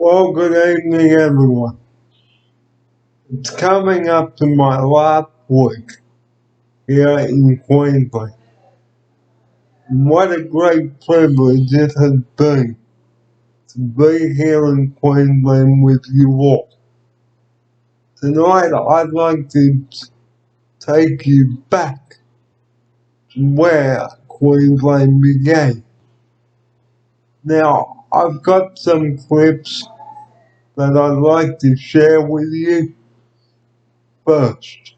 Well, good evening, everyone. It's coming up to my last week here in Queensland. What a great privilege it has been to be here in Queensland with you all. Tonight, I'd like to take you back to where Queensland began. Now, I've got some clips that I'd like to share with you first.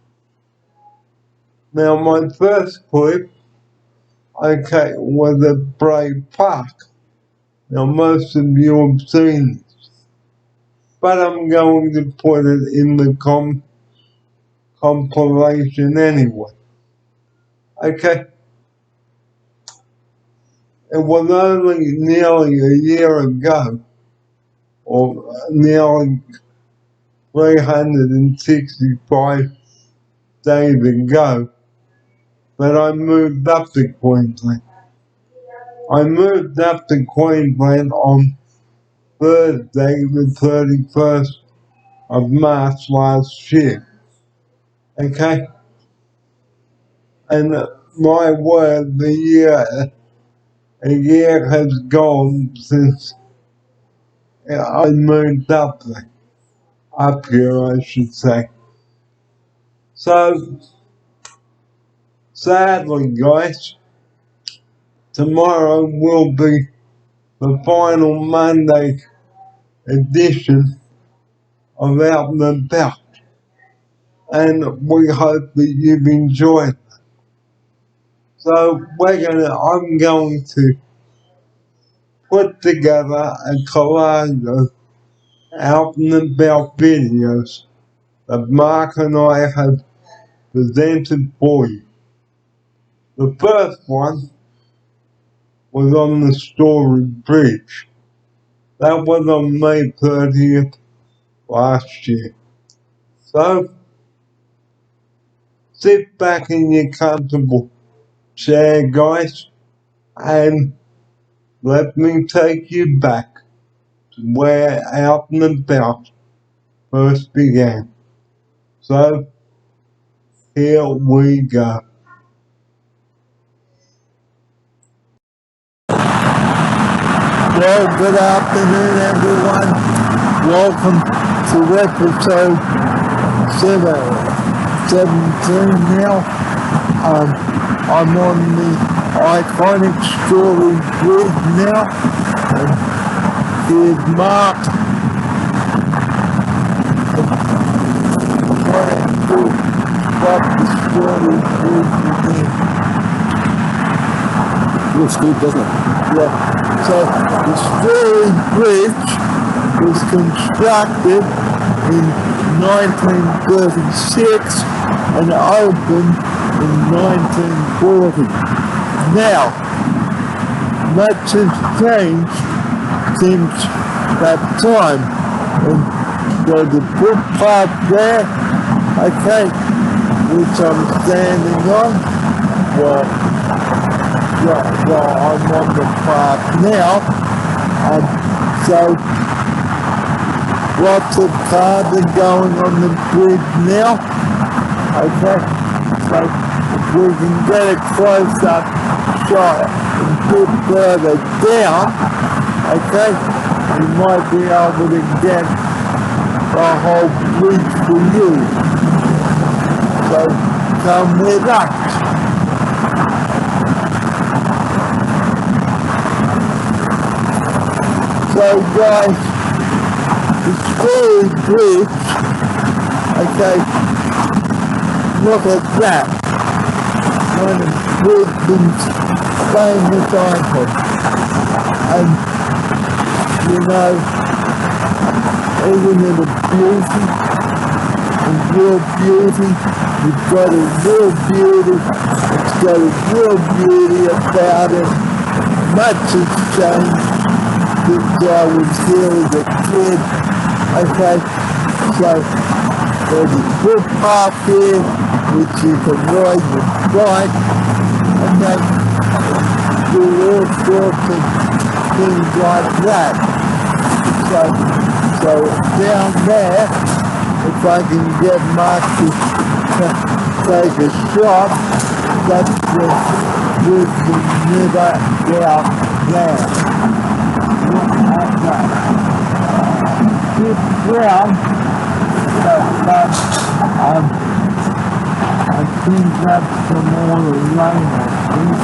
Now, my first clip, was at Bray Park. Now, most of you have seen this, but I'm going to put it in the compilation anyway. Okay? It was only nearly a year ago, or nearly 365 days ago, that I moved up to Queensland. I moved up to Queensland on Thursday, the 31st of March last year. Okay? And my word, a year has gone since I moved up here, I should say. So, sadly, guys, tomorrow will be the final Monday edition of Out and About. And we hope that you've enjoyed it. So I'm going to put together a collage of Out and About videos that Mark and I have presented for you. The first one was on the Story Bridge. That was on May 30th last year. So, sit back in your comfortable chair, guys, and let me take you back to where Out and About first began. So, here we go. Well, good afternoon, everyone. Welcome to episode 17 now. I'm on the iconic Story Bridge now. And here's Mark. Trying to stop the Story Bridge again. Looks good, doesn't it? Yeah. So the Story Bridge was constructed in 1936 and opened in 1940. Now, much has changed since that time. And there's a footpath there, okay, which I'm standing on. Well, I'm on the path now, so lots of cars are going on the bridge now, okay, so if we can get a close-up shot a bit further down, okay, we might be able to get the whole bridge for you, so come with us. So guys, the Story Bridge, okay, look at that, one of Brisbane's famous icons, and you know, isn't it a beauty, a real beauty, it's got a real beauty, it's got a real beauty about it, much has changed. Since I was here as a kid, okay, so there's a footpath here, which you can ride your bike, and then do all sorts of things like that. So So down there, if I can get Mark to take a shot, that's the river down there. Look at that. This ground, I think that's some more rain, I think.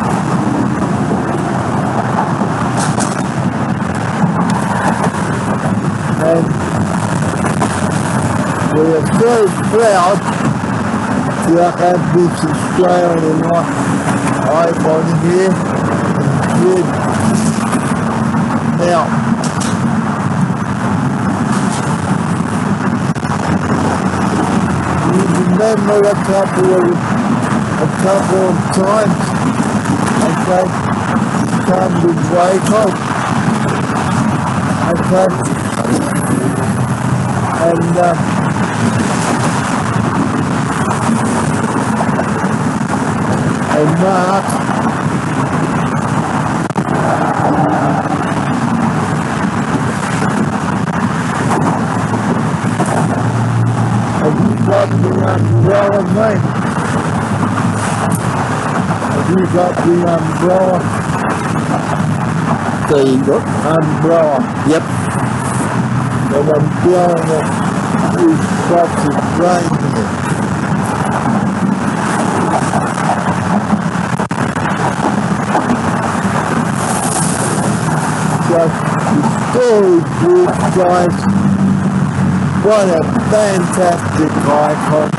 And we are so proud to have this Australian iPhone here. Good. Now, you remember a couple of times, okay, come to wake up, okay, and Mark, have you got the umbrella, mate? Have you got the umbrella? There you go. Umbrella. Yep. And I'm blowing it through spots of rain here. So the story's good, guys. What a fantastic icon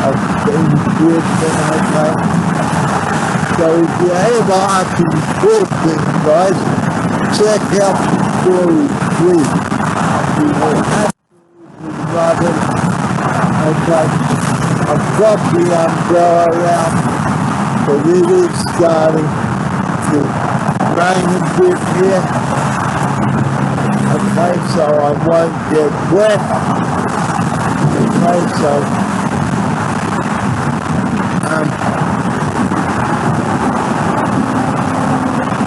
of being Brisbane, okay? So if you ever are to Brisbane, guys, check out the story, please. You will absolutely love it. Okay, I've got the umbrella around, but it is starting to rain a bit here. Okay, so I won't get wet. Okay,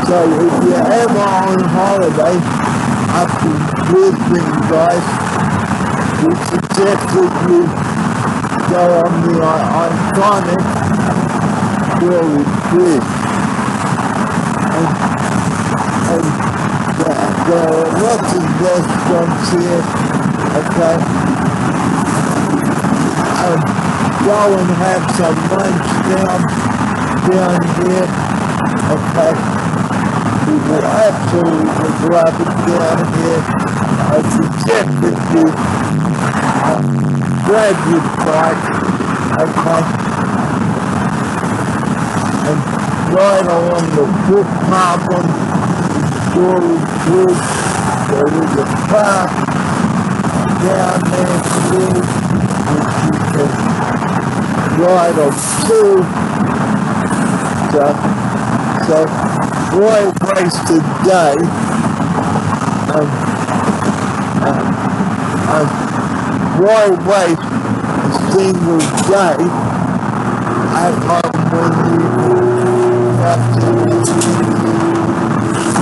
so if you're ever on holiday up in Brisbane, guys, we suggest that you go on the iconic Gory Bridge. And there are lots of restaurants here, okay? Go and have some lunch down here, okay? We will absolutely love it down here. I suggest that you grab your bike, okay? And ride along the footpath on Gory Bridge. There is a park down there too, which you can ride on too. So Roy wasted day. Roy wasted a single day at home when you have to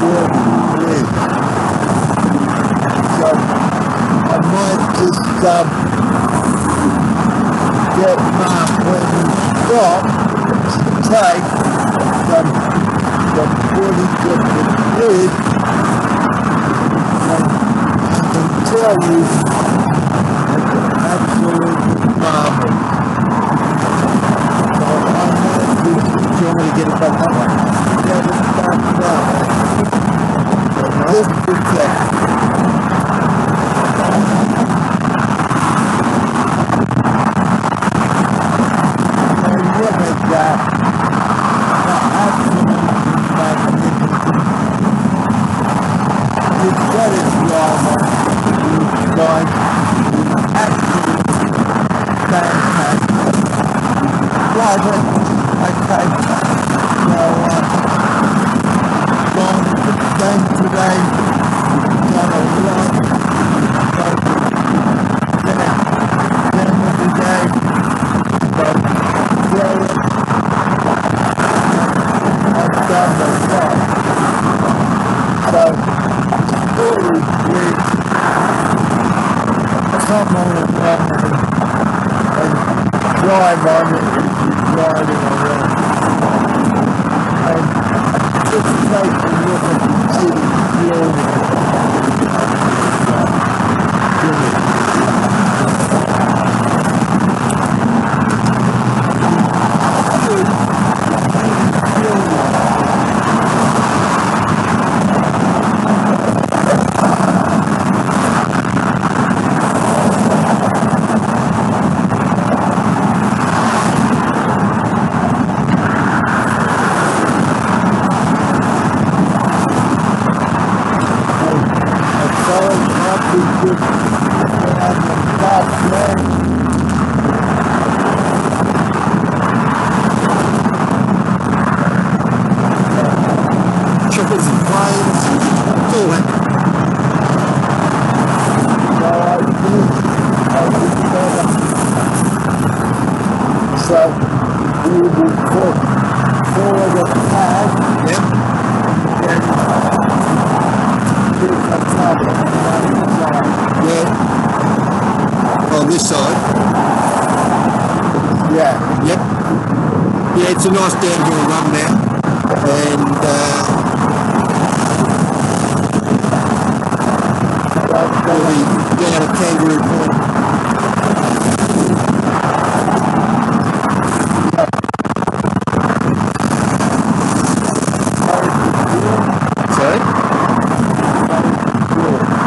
work with. So I might just get Mark when we stop to take some footage of the bridge, and I can tell you it's absolutely marvelous. So I might just You want me to get it back that way? get it back now. Just a second. And look at that. Absolutely magnificent. You've got it wrong. You've got absolutely fantastic. Right, okay. So, time it was riding around. And just take a look at the city building. Choppers and planes, it's all happening. So we will put forward a pad Yep. and put a tab on the other side. Yeah. On this side. Yeah. Yep. Yeah, it's a nice downhill run now. And we'll be down at Kangaroo Point. Sorry?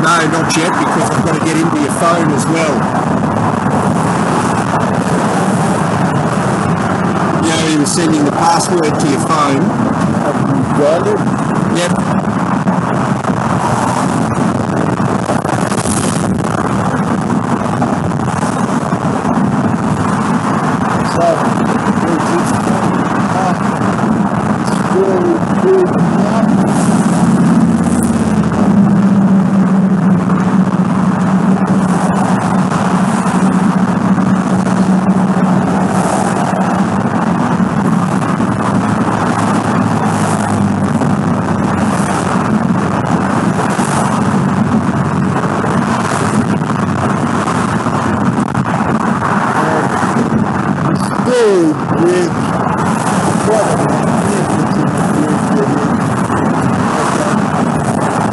No, not yet, because I've got to get into your phone as well. You know, he was sending the password to your phone. Have you got it? Yep. So we're just coming up. It's really big now. Big bridge. What a magnificent bridge it is.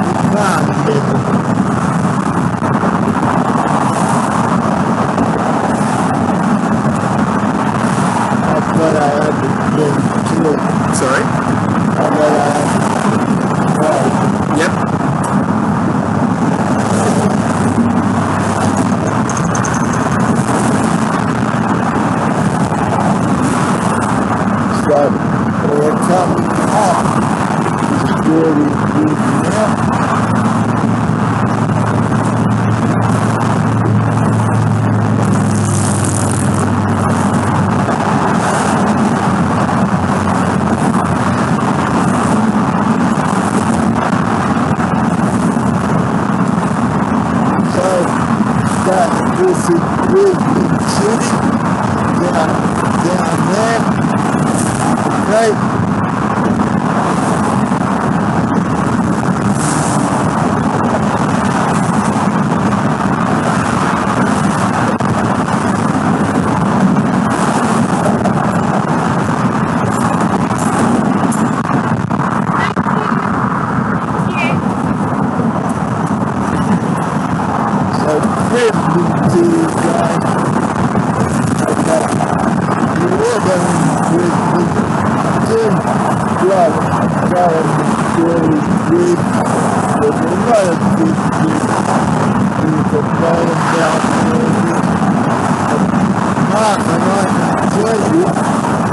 You can't miss it. That's what I understand too. Sorry? That's what I understand. Yep. So we're coming up. It's really big now. So that this is Brisbane City down there. Okay. So Brisbane City, guys. Okay. You live in Brisbane. Tim Blood going really big. There's a lot of big bridges. There's a going down there. Mark, and I can tell you,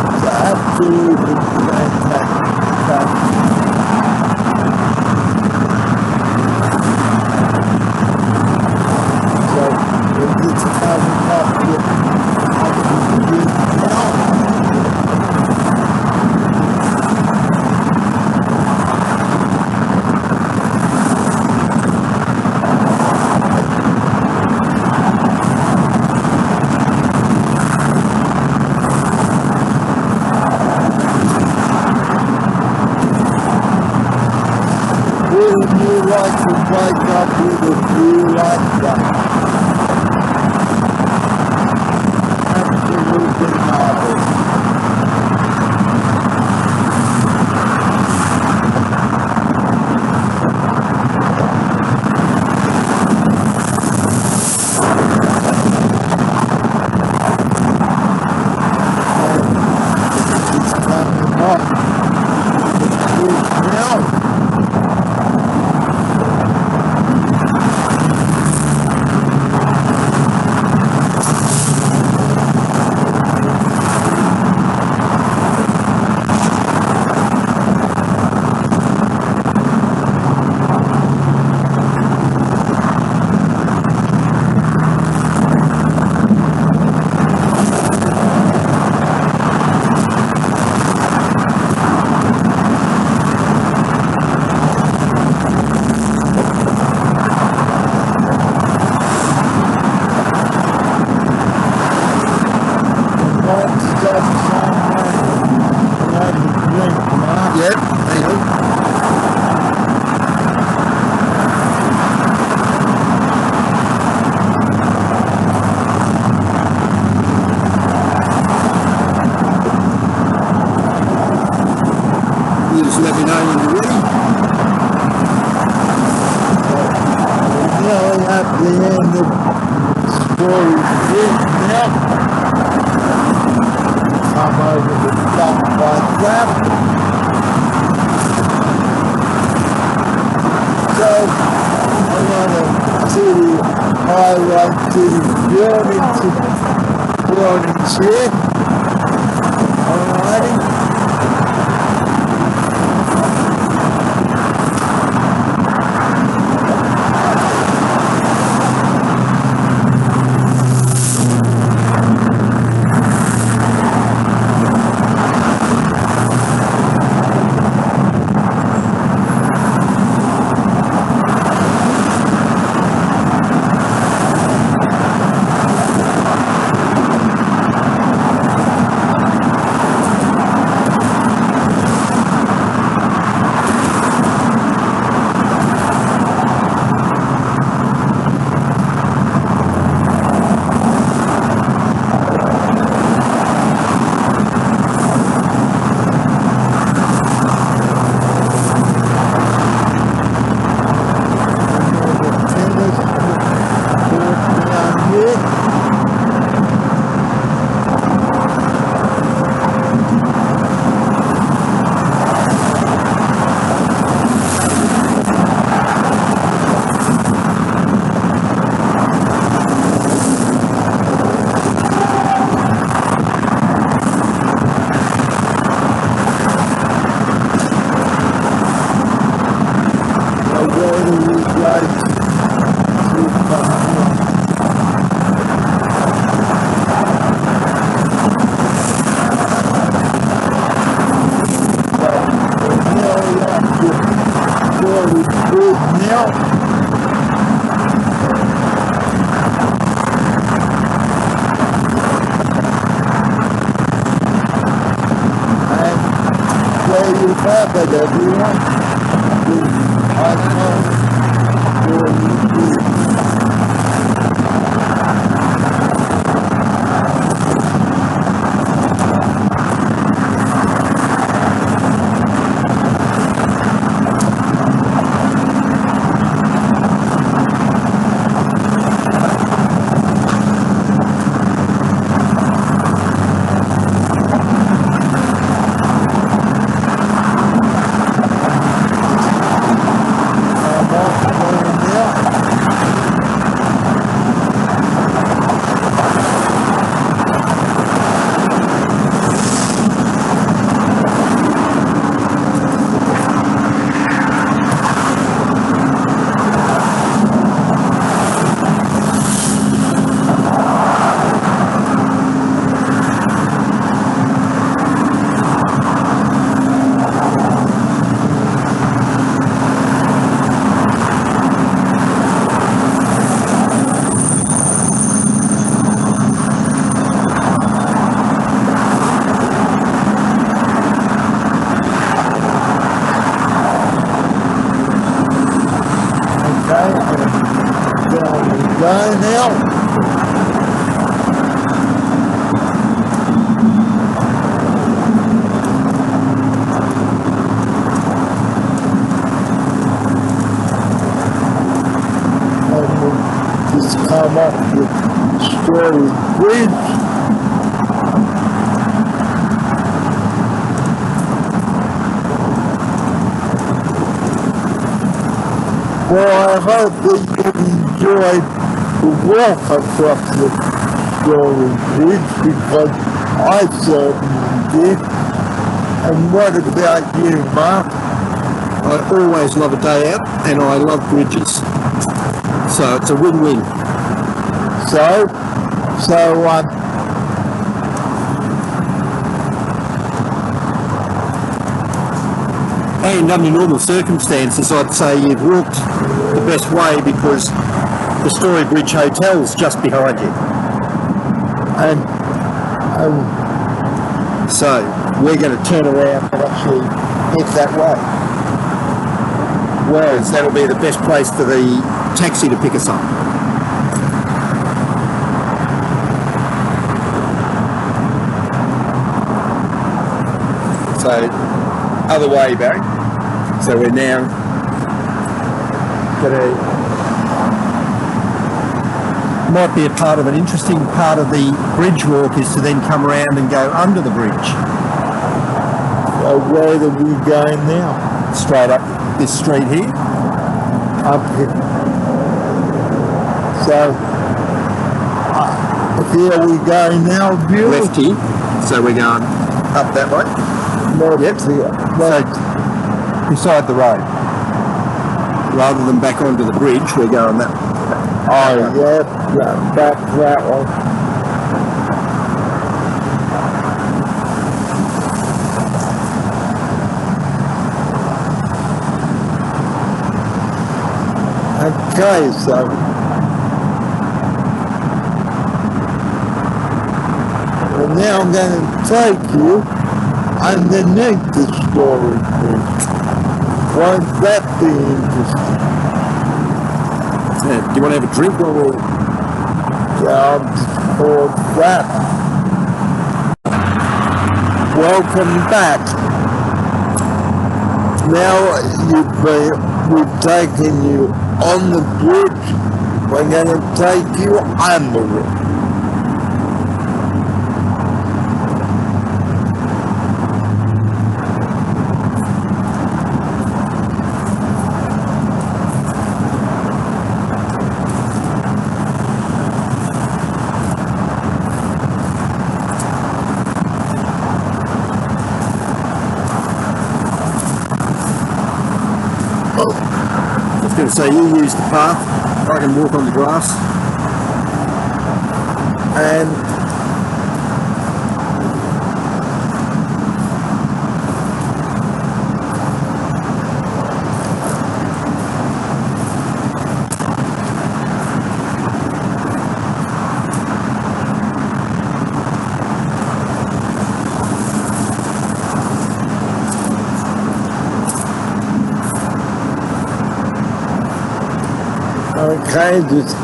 it's absolutely fantastic. So it's coming up with wouldn't you like to wake up with a view like that? Absolutely marvelous. It's coming up. Now, one step somewhere. Have a drink, Mark. Yep, hang on. You just let me know when you're ready. Nearly at the end of the story now. Come over the top like that. So I want to see the highlight to the buildings here. Alrighty. But everyone, I off the Story Bridge. Well, I hope that you enjoyed the walk across the Story Bridge because I certainly did. And what about you, Mark? I always love a day out, and I love bridges. So it's a win-win. So, And under normal circumstances, I'd say you've walked the best way because the Story Bridge Hotel's just behind you. and So we're going to turn around and actually head that way. Well, that'll be the best place for the taxi to pick us up. So, other way, Barry. So we're now going to... Might be a part of an interesting part of the bridge walk is to then come around and go under the bridge. where are we going now? Straight up this street here. Up here. So, here we go now, Bill. Lefty. So we're going up that way. Left Yep. here. So beside the road. Rather than back onto the bridge, we're going that way. Oh, yeah, back that one. Okay, so well, now I'm going to take you underneath the Story Bridge. Won't that be interesting? Yeah, do you want to have a drink while we're... For that. Welcome back. Now we've taken you on the bridge. We're going to take you under it. I was going to say, you use the path. I can walk on the grass. And okay, just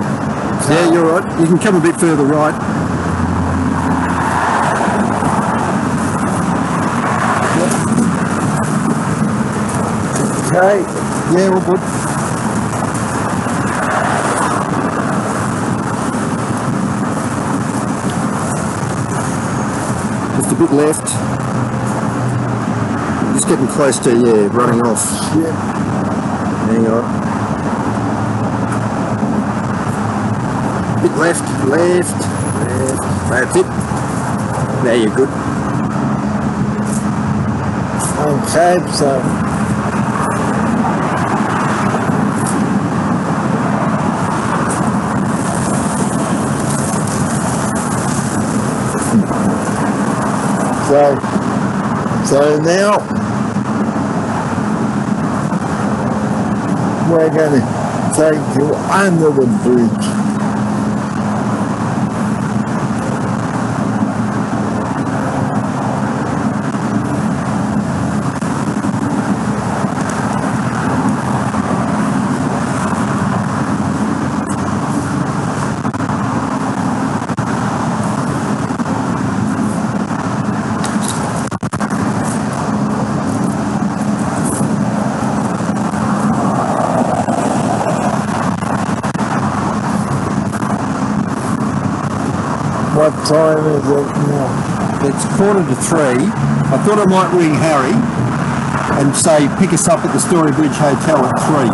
Yeah, you're right. You can come a bit further right. okay. Yeah, all good. Just a bit left. Just getting close to, running off. Yeah. Hang on. Bit left. That's it. Now you're good. Okay, so now we're going to take you under the bridge. What time is it now? It's 2:45. I thought I might ring Harry and say pick us up at the Storybridge Hotel at 3.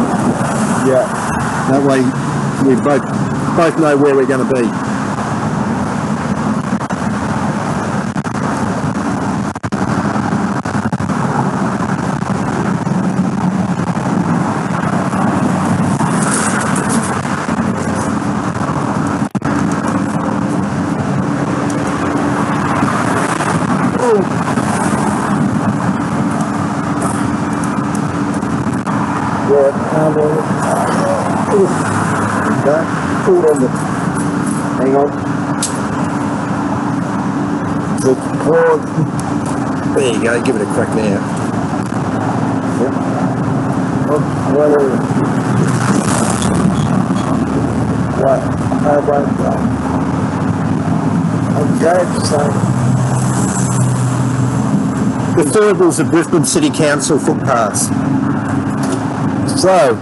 Yeah. That way we both know where we're going to be. Pulled on the. Hang on. There you go. Give it a crack now. Yep. What? How about that? Okay, so. The Thurbles of Brisbane City Council footpaths. So,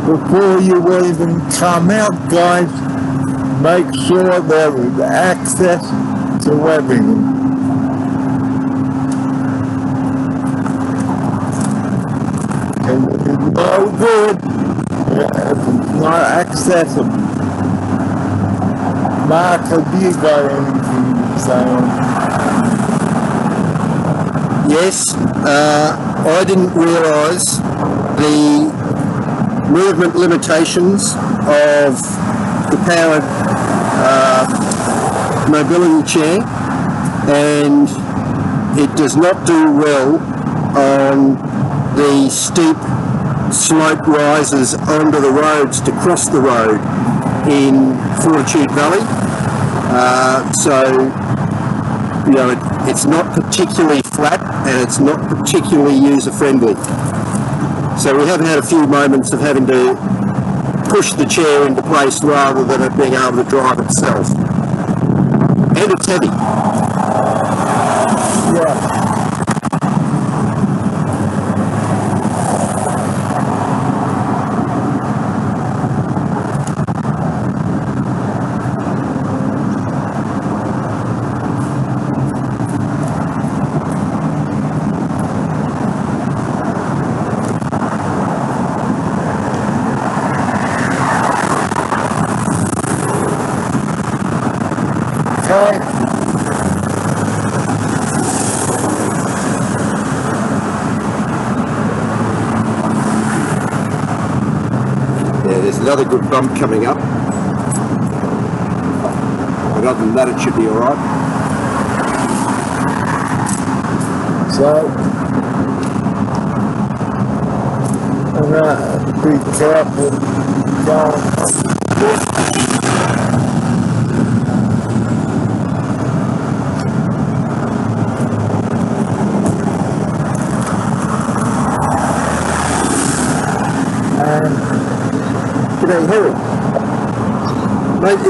before you even come out, guys, make sure there is access to everything. It's no good if it's not accessible. Mark, have you got anything to say on that? Yes, I didn't realise the movement limitations of the powered mobility chair, and it does not do well on the steep slope rises onto the roads to cross the road in Fortitude Valley. So, you know, it's not particularly flat and it's not particularly user-friendly. So we have had a few moments of having to push the chair into place rather than it being able to drive itself. And it's heavy. Yeah. There's another good bump coming up. But other than that, it should be alright. So, I'm gonna be careful going. G'day, Harry. Mate,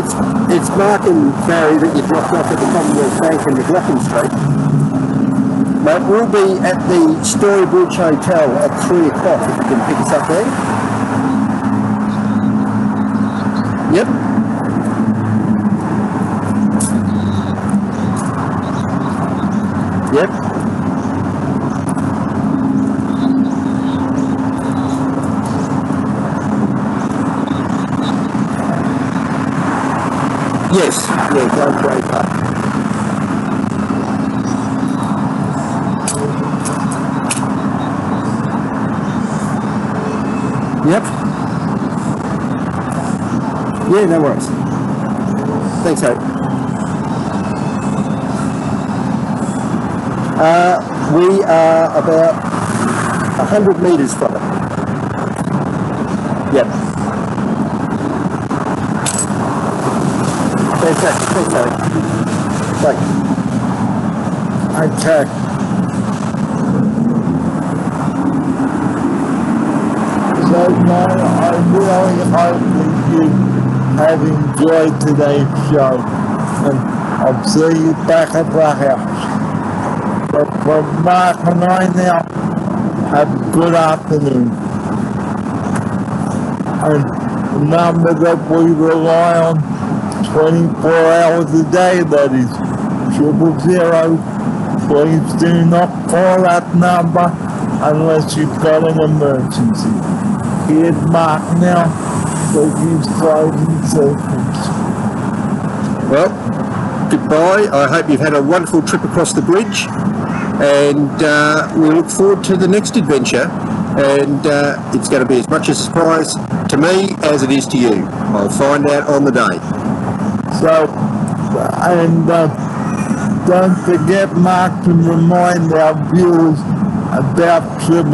it's Mark and Barry that you dropped off at the Commonwealth Bank in McLaughlin Street. Mate, we'll be at the Storybridge Hotel at 3 o'clock if you can pick us up there. Yep. Yep. Yes, yeah, go Grey Park. Yep. Yeah, no worries. Thanks, Harry. We are about 100 metres from it. Yep. Fantastic. Thanks, Harry. Thanks. Okay. So, man, I really hope that you have enjoyed today's show, and I'll see you back at the house. But for Mark and I now, have a good afternoon. And remember that we rely on 24 hours a day, that is 000. Please do not call that number unless you've got an emergency. Here's Mark now for his closing statements. Well, goodbye. I hope you've had a wonderful trip across the bridge, and we look forward to the next adventure. And it's going to be as much a surprise to me as it is to you. I'll find out on the day. So, and don't forget, Mark, to remind our viewers about 000.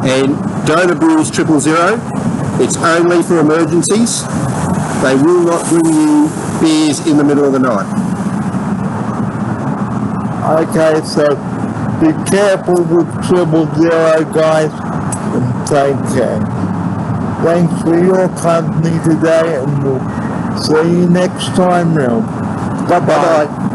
And don't abuse 000. It's only for emergencies. They will not bring you beers in the middle of the night. Okay, so be careful with 000, guys, and take care. Thanks for your company today, and we'll see you next time round. Bye-bye. Bye-bye.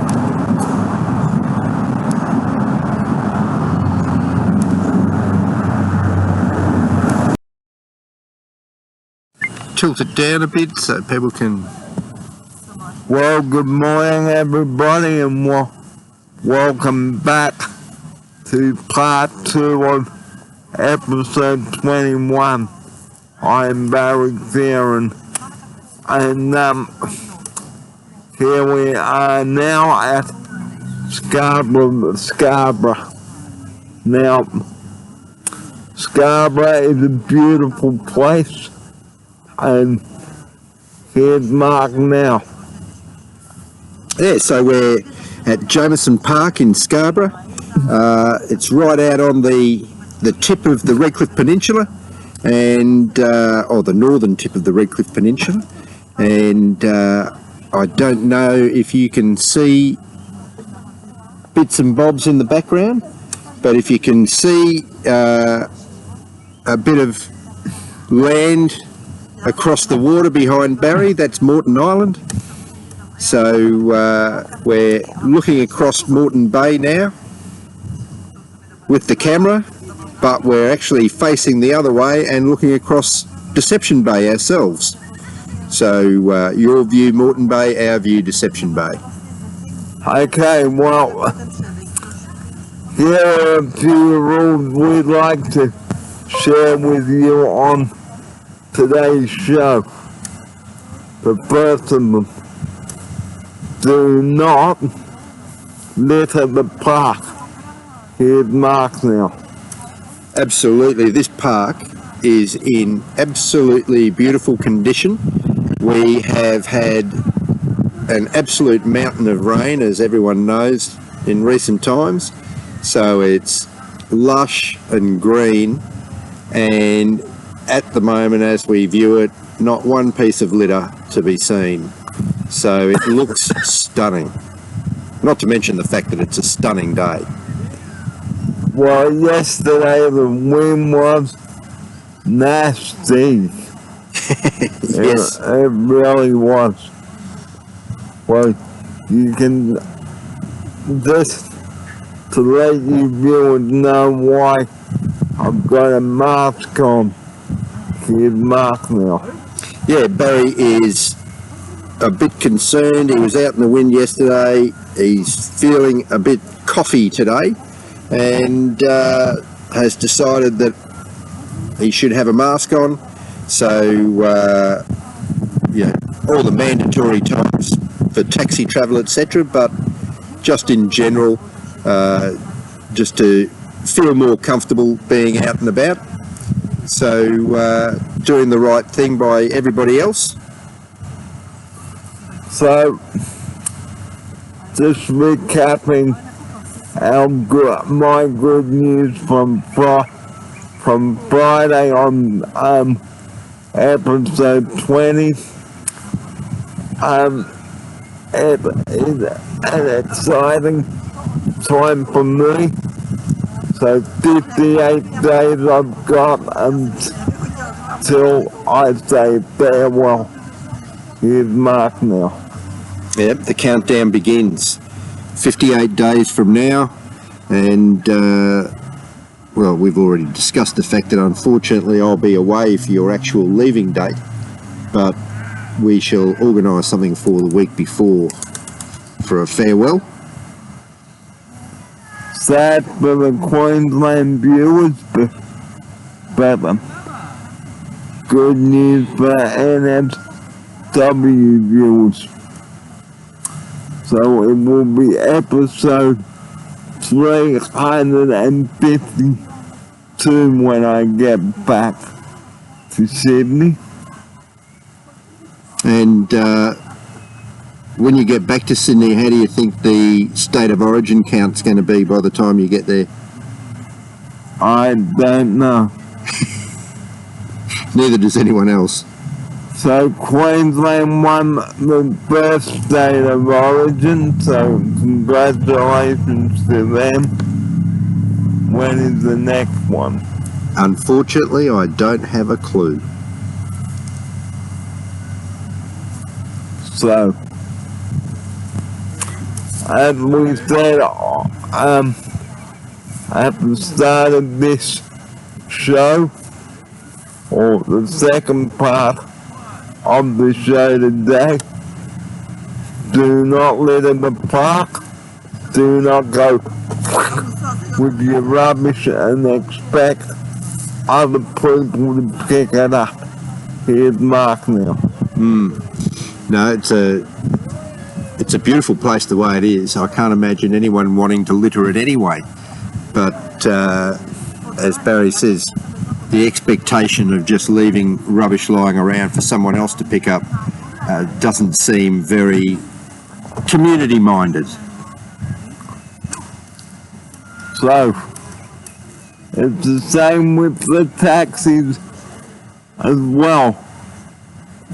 Tilt it down a bit so people can... Well, good morning, everybody, and welcome back to part 2 of episode 21. I'm Barry Theron, and here we are now at Scarborough. Now, Scarborough is a beautiful place, and here's Mark now. Yeah, so we're at Jameson Park in Scarborough. It's right out on the tip of the Redcliffe Peninsula, and or the northern tip of the Redcliffe Peninsula. And I don't know if you can see bits and bobs in the background, but if you can see a bit of land across the water behind Barry, that's Moreton Island. So we're looking across Moreton Bay now with the camera, but we're actually facing the other way and looking across Deception Bay ourselves. So your view Moreton Bay, our view Deception Bay. Okay, well, here are a few rules we'd like to share with you on today's show. The first of them, do not litter the park. Here's Mark now. Absolutely, this park is in absolutely beautiful condition. We have had an absolute mountain of rain, as everyone knows, in recent times. So it's lush and green, and at the moment as we view it, not one piece of litter to be seen. So it looks stunning. Not to mention the fact that it's a stunning day. Well, yesterday the wind was nasty. Yes. It really was. Well, you can, just to let you viewers know why I've got a mask on. Here's Mark now. Yeah, Barry is a bit concerned. He was out in the wind yesterday. He's feeling a bit coughy today, and has decided that he should have a mask on. So, yeah, all the mandatory times for taxi travel, etc., but just in general, just to feel more comfortable being out and about. So, doing the right thing by everybody else. So, just recapping my good news from Friday on episode 20. It is an exciting time for me. So 58 days I've got until I say farewell. Here's Mark now. Yep, the countdown begins. 58 days from now, and well, we've already discussed the fact that unfortunately I'll be away for your actual leaving date, but we shall organise something for the week before for a farewell. Sad for the Queensland viewers, but good news for NSW viewers. So it will be episode 352 when I get back to Sydney. And when you get back to Sydney, how do you think the state of origin count's going to be by the time you get there? I don't know. Neither does anyone else. So Queensland won the first state of origin, so congratulations to them. When is the next one? Unfortunately, I don't have a clue. So, as we said at the start of this show, or the second part of the show today, do not litter the park, do not go with your rubbish and expect other people to pick it up. Here's Mark now. No, it's a beautiful place the way it is. I can't imagine anyone wanting to litter it anyway. But as Barry says, the expectation of just leaving rubbish lying around for someone else to pick up doesn't seem very community minded. So, it's the same with the taxis as well.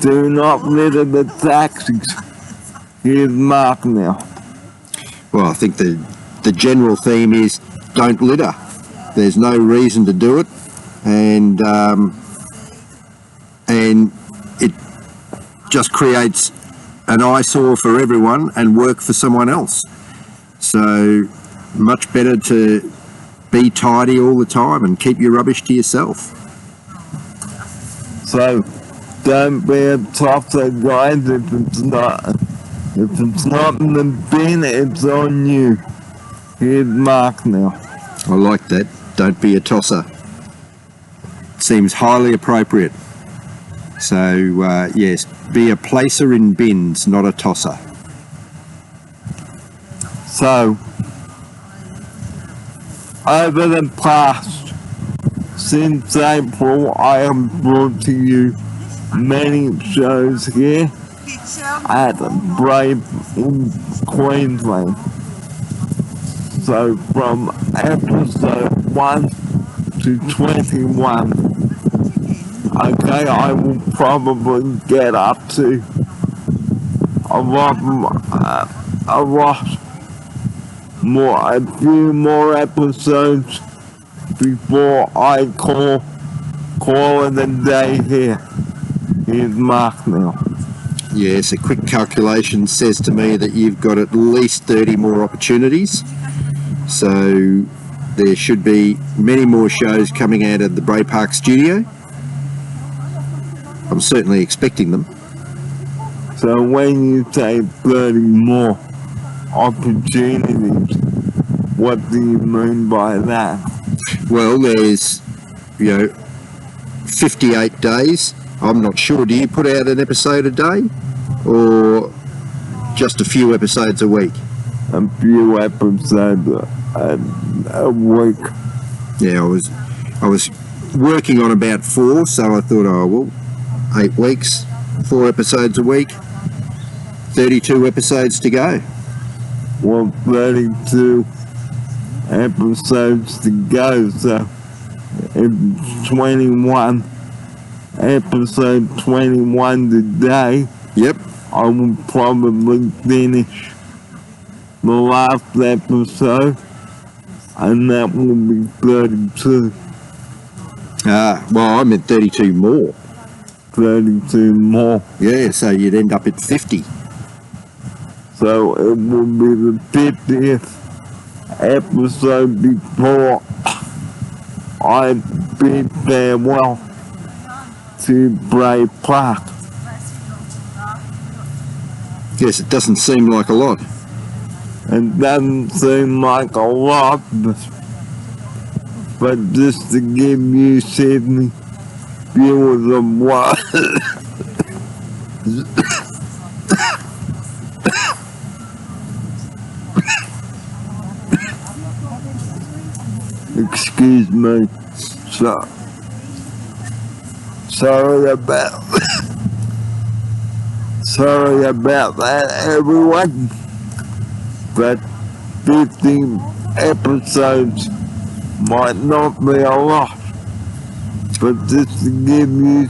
Do not litter the taxis. Here's Mark now. Well, I think the general theme is don't litter. There's no reason to do it, and it just creates an eyesore for everyone and work for someone else. So much better to be tidy all the time and keep your rubbish to yourself. So, don't be a tosser, guys. If it's not in the bin, it's on you. Here's Mark now. I like that. Don't be a tosser. Seems highly appropriate. So, yes, be a placer in bins, not a tosser. So, over the past, since April, I have brought to you many shows here at Brave in Queensland. So from episode 1 to 21, okay, I will probably get up to a few more episodes before I call it a day here. Here's Mark now. Yes, a quick calculation says to me that you've got at least 30 more opportunities. So there should be many more shows coming out of the Bray Park studio. I'm certainly expecting them. So when you say 30 more opportunities, what do you mean by that? Well, there's, 58 days. I'm not sure. Do you put out an episode a day or just a few episodes a week? A few episodes a week. Yeah, I was working on about 4, so I thought, 8 weeks, 4 episodes a week, 32 episodes to go. Well, 32 episodes to go, so it's 21, episode 21 today. Yep. I will probably finish the last episode, and that will be 32. Well, I'm at 32 more. 32 more. Yeah, so you'd end up at 50. So it will be the 50th episode before I bid farewell to Bray Park. Yes, it doesn't seem like a lot. It doesn't seem like a lot, but just to give you Sydney viewers of what excuse me, sorry about that, everyone. But 15 episodes might not be a lot, but just to give you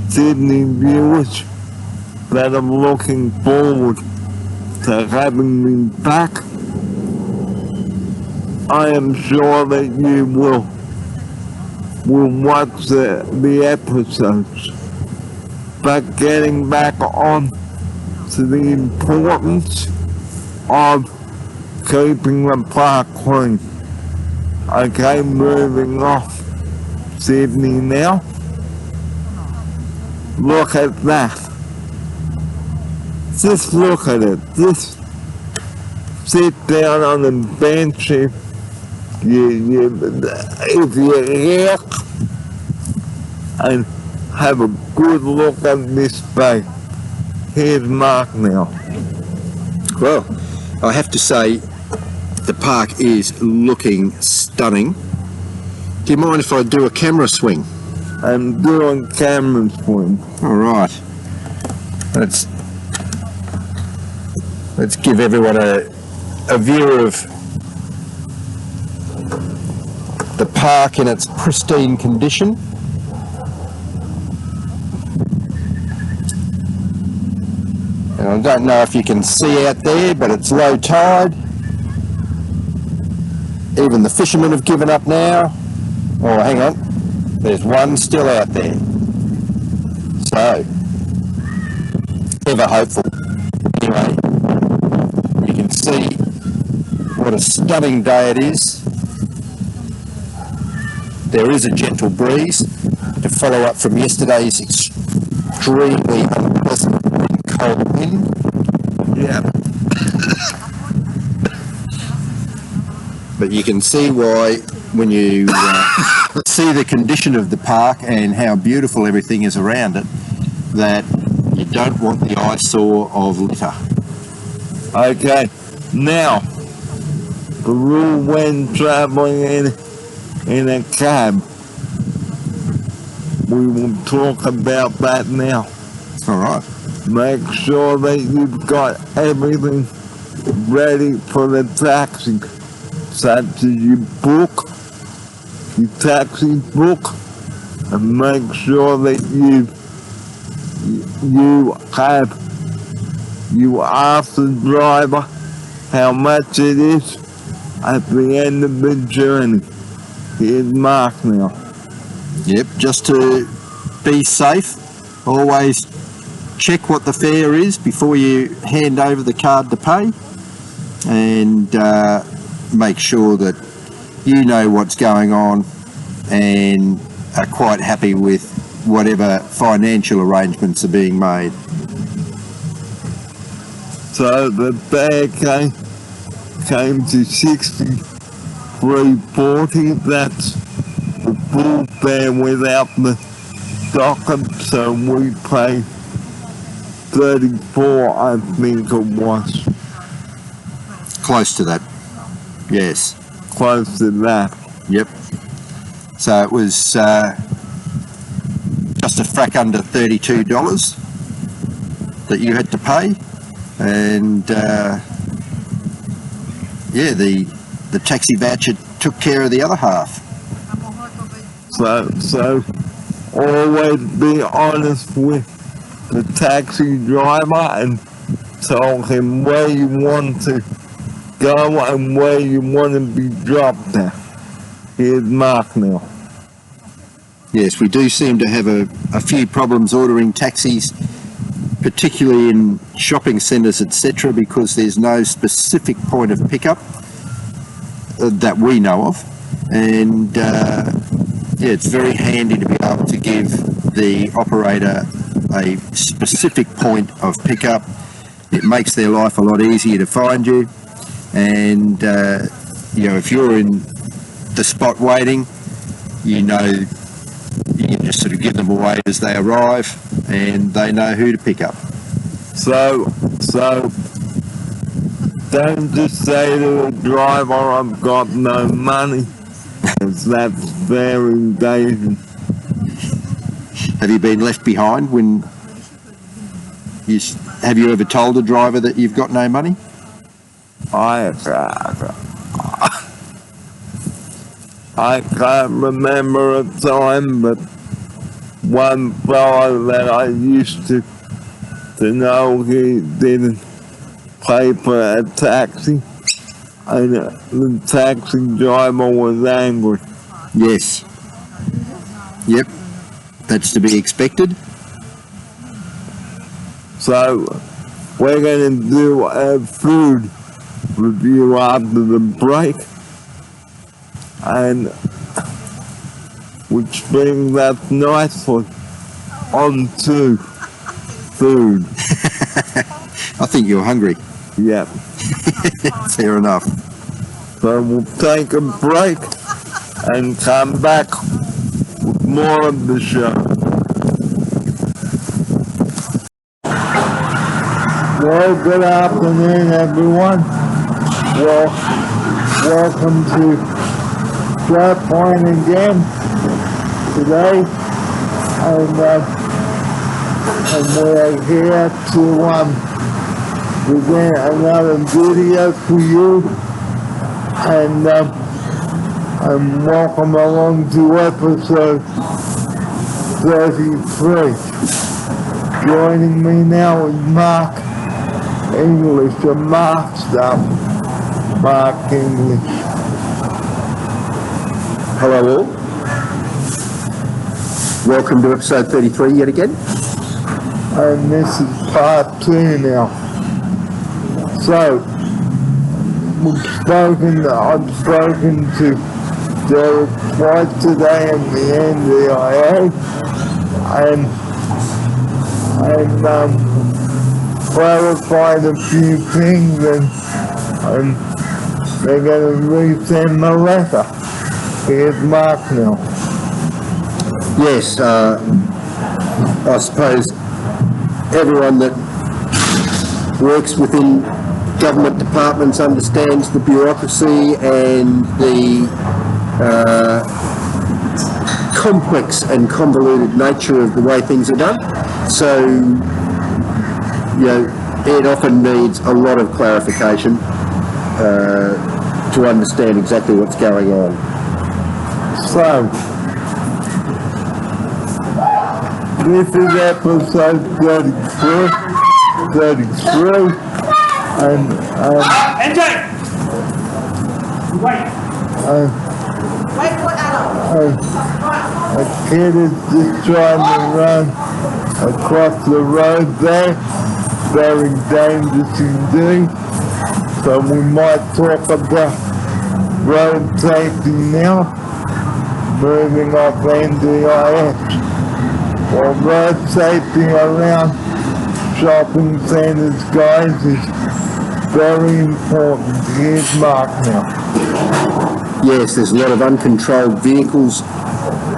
Sydney viewers that I'm looking forward to having me back, I am sure that you will watch the episodes. But getting back on to the importance of keeping the park clean. Okay, moving off Sydney now. Look at that. Just look at it. Just sit down on the bench if you're here and have a good look at this bay. Here's Mark now. Well, I have to say the park is looking stunning. Do you mind if I do a camera swing? I'm doing camera swing. All right. Let's give everyone a view of the park in its pristine condition. And I don't know if you can see out there, but it's low tide. Even the fishermen have given up now. Oh, hang on. There's one still out there. So, ever hopeful. Anyway, you can see what a stunning day it is. There is a gentle breeze to follow up from yesterday's extremely unpleasant and cold wind. Yeah. But you can see why when you see the condition of the park and how beautiful everything is around it, that you don't want the eyesore of litter. Okay, now, the rule when traveling in a cab, we will talk about that now. All right. Make sure that you've got everything ready for the taxi, such as your book, your taxi book, and make sure that you ask the driver how much it is at the end of the journey. Here's Mark now. Yep, just to be safe, always check what the fare is before you hand over the card to pay, and make sure that you know what's going on and are quite happy with whatever financial arrangements are being made. So the fare came to $63.40. That's the full fare without the docket, so we paid $34, I think it was. Close to that. Yes. Close to that. Yep. So it was just a frack under $32 that you had to pay, and yeah, the taxi voucher took care of the other half. So always be honest with the taxi driver and tell him where you want to go and where you want to be dropped at. Here's Mark now. Yes, we do seem to have a few problems ordering taxis, particularly in shopping centres, etc., because there's no specific point of pickup that we know of. And yeah, it's very handy to be able to give the operator a specific point of pickup It makes their life a lot easier to find you, and you know, if you're in the spot waiting, you know, you can just sort of give them away as they arrive, and they know who to pick up. So don't just say to the driver, I've got no money, because that's very dangerous. Have you been left behind when have you ever told a driver that you've got no money? I can't remember a time, but one fellow that I used to know, he didn't pay for a taxi, and the taxi driver was angry. Yes. Yep. That's to be expected. So we're going to do a food review after the break, and which brings us nicely onto food. I think you're hungry. Yeah. Fair enough. So we'll take a break and come back with more of the show. Well, good afternoon, everyone. Well, welcome to Flat Point again today, and we're here to present another video for you, and welcome along to episode 33. Joining me now is Mark English, a Mark stuff. Mark English. Hello all. Welcome to episode 33 yet again. And this is part 2 now. So, I've spoken to Derek twice today in the NDIA, and clarified a few things, and they're going to resend the letter. Here's Mark now. Yes, I suppose everyone that works within government departments understands the bureaucracy and the complex and convoluted nature of the way things are done. So, you know, it often needs a lot of clarification to understand exactly what's going on. So, this is episode 33, and a kid is just trying to run across the road there, very dangerous indeed. So we might talk about road safety now, moving off NDIS. Well, road safety around shopping centres, guys, is very important. Here's Mark now. Yes, there's a lot of uncontrolled vehicles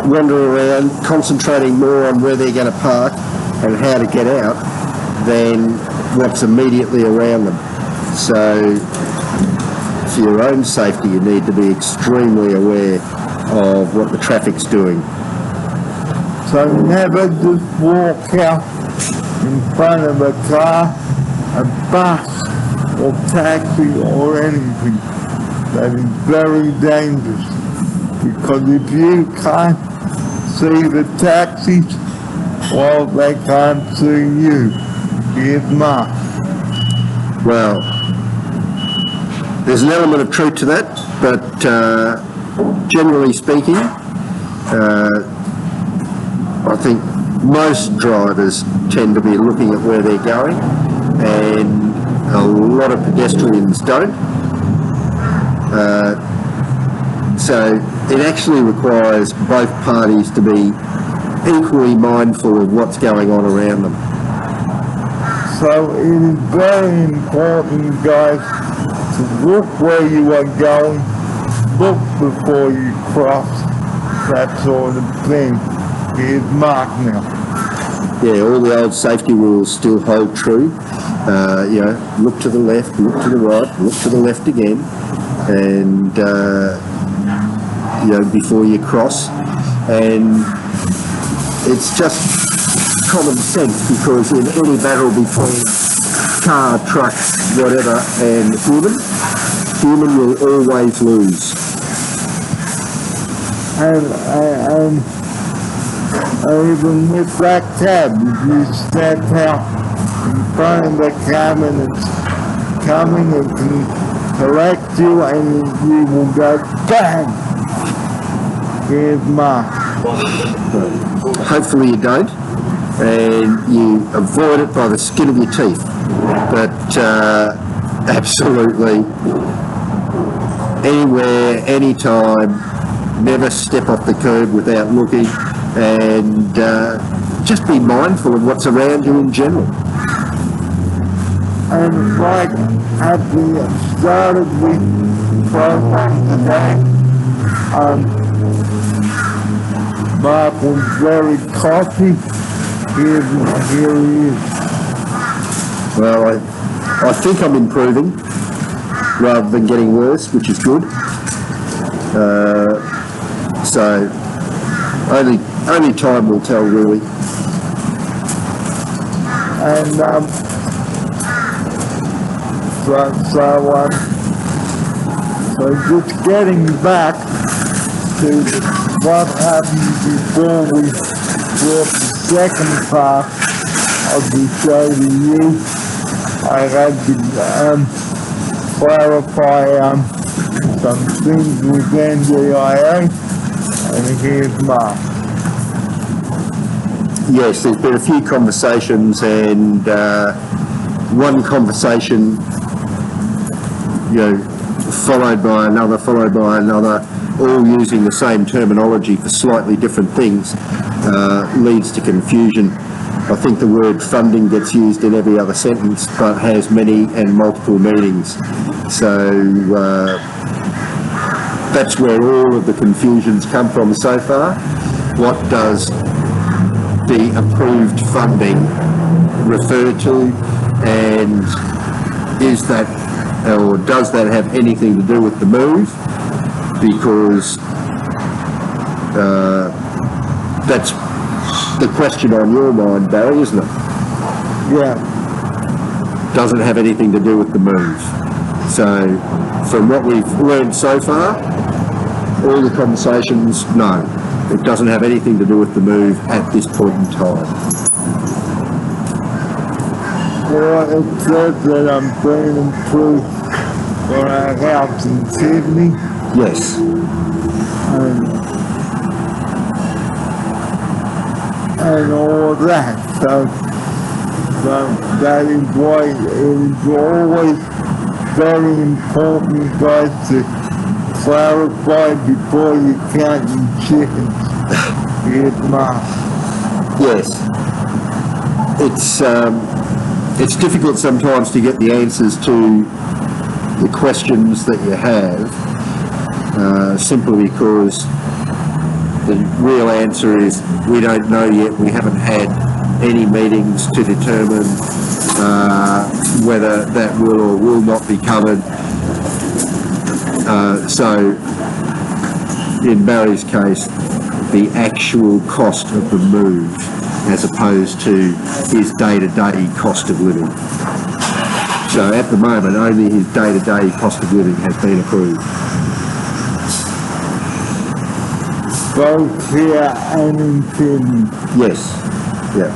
wandering around, concentrating more on where they're going to park and how to get out than what's immediately around them. So, for your own safety, you need to be extremely aware of what the traffic's doing. So never just walk out in front of a car, a bus, or taxi, or anything. That is very dangerous, because if you can't see the taxis, well, they can't see you. Here's Mark. Well, there's an element of truth to that, but generally speaking, I think most drivers tend to be looking at where they're going, and a lot of pedestrians don't. So it actually requires both parties to be equally mindful of what's going on around them. So it is very important, guys, to look where you are going, look before you cross, that sort of thing. Here's Mark now. Yeah, all the old safety rules still hold true. You know, look to the left, look to the right, look to the left again, and you know, before you cross. And it's just common sense, because in any battle between car, truck, whatever, and human will always lose. And even with that cab, if you step out in front of the cab and it's coming, it can collect you and you will go bang! Here's Mark. Hopefully you don't, and you avoid it by the skin of your teeth. But absolutely, anywhere, anytime, never step off the curb without looking, and just be mindful of what's around you in general. And like at the start of the program today, Mark was very cocky. Here he is. Well, I think I'm improving rather than getting worse, which is good. So only time will tell, really. And so just getting back to what happened before we brought the second part of the show to you, I had to clarify some things with NDIA, and here's Mark. Yes, there's been a few conversations, and one conversation, you know, followed by another, all using the same terminology for slightly different things, leads to confusion. I think the word funding gets used in every other sentence, but has many and multiple meanings. So that's where all of the confusions come from so far. What does the approved funding refer to, and is that, or does that have anything to do with the move? Because that's the question on your mind, Barry, isn't it? Yeah. Doesn't have anything to do with the move. So from what we've learned so far, all the conversations, no, it doesn't have anything to do with the move at this point in time. Well, it says that I'm being approved for our house in Sydney. Yes. And all of that. So that is why it is always very important, guys, to clarify before you count your chickens. Here's Mark. Yes. It's difficult sometimes to get the answers to the questions that you have, simply because the real answer is we don't know yet. We haven't had any meetings to determine whether that will or will not be covered. So in Barry's case, the actual cost of the move as opposed to his day-to-day cost of living. So at the moment, only his day-to-day cost of living has been approved. Both here and in Sydney. Yes, yeah.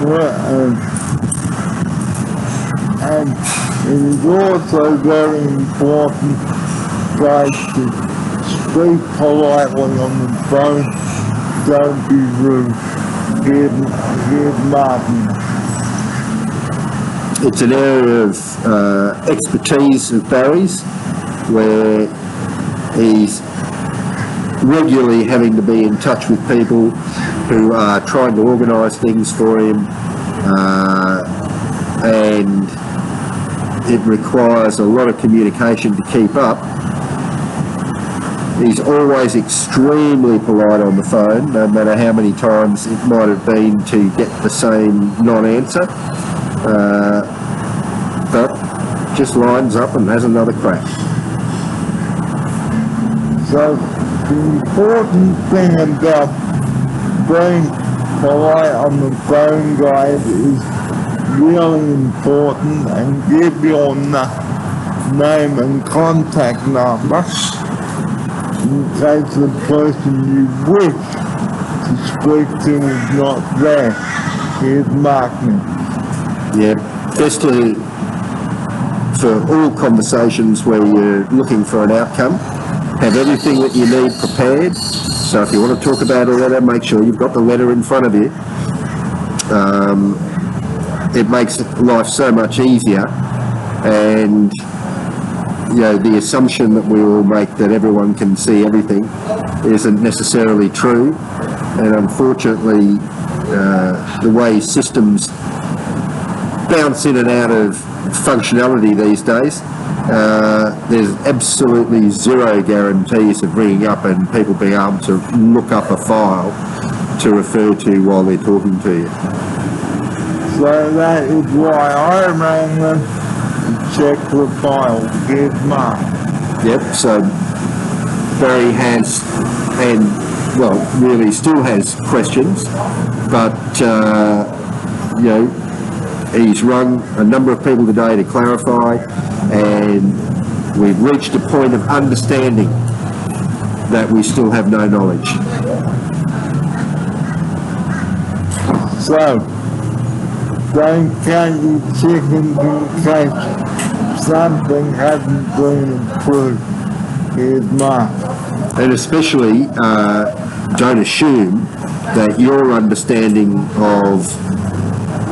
Well, and it is also very important, guys, to speak politely on the phone. Don't be rude. Here's Martin. It's an area of expertise of Barry's, where he's regularly having to be in touch with people who are trying to organise things for him, and it requires a lot of communication to keep up. He's always extremely polite on the phone, no matter how many times it might have been to get the same non-answer, but just lines up and has another crack. So the important thing about being polite on the phone, guys, is really important, and give your name and contact number in case the person you wish to speak to is not there. Here's Mark now. Yeah, best to, for all conversations where you're looking for an outcome, have everything that you need prepared. So if you want to talk about a letter, make sure you've got the letter in front of you. It makes life so much easier, and you know, the assumption that we all make that everyone can see everything isn't necessarily true, and unfortunately the way systems bounce in and out of functionality these days, there's absolutely zero guarantees of ringing up and people being able to look up a file to refer to while they're talking to you. So that is why I rang them to check the file. Here's Mark. Yep, so Barry has, and well, really still has questions, but you know, he's rung a number of people today to clarify, and we've reached a point of understanding that we still have no knowledge. So, don't count your chickens in case something hasn't been approved. Here's Mark. And especially don't assume that your understanding of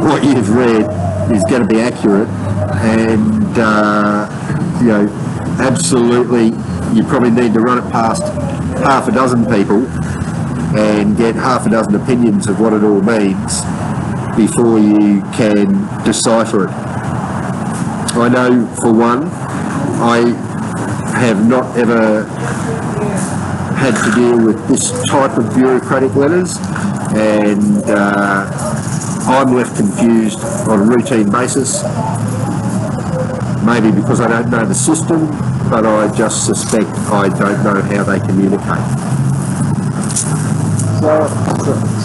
what you've read is going to be accurate, and you know, absolutely you probably need to run it past half a dozen people and get half a dozen opinions of what it all means before you can decipher it. I know for one, I have not ever had to deal with this type of bureaucratic letters, and I'm left confused on a routine basis, maybe because I don't know the system, but I just suspect I don't know how they communicate.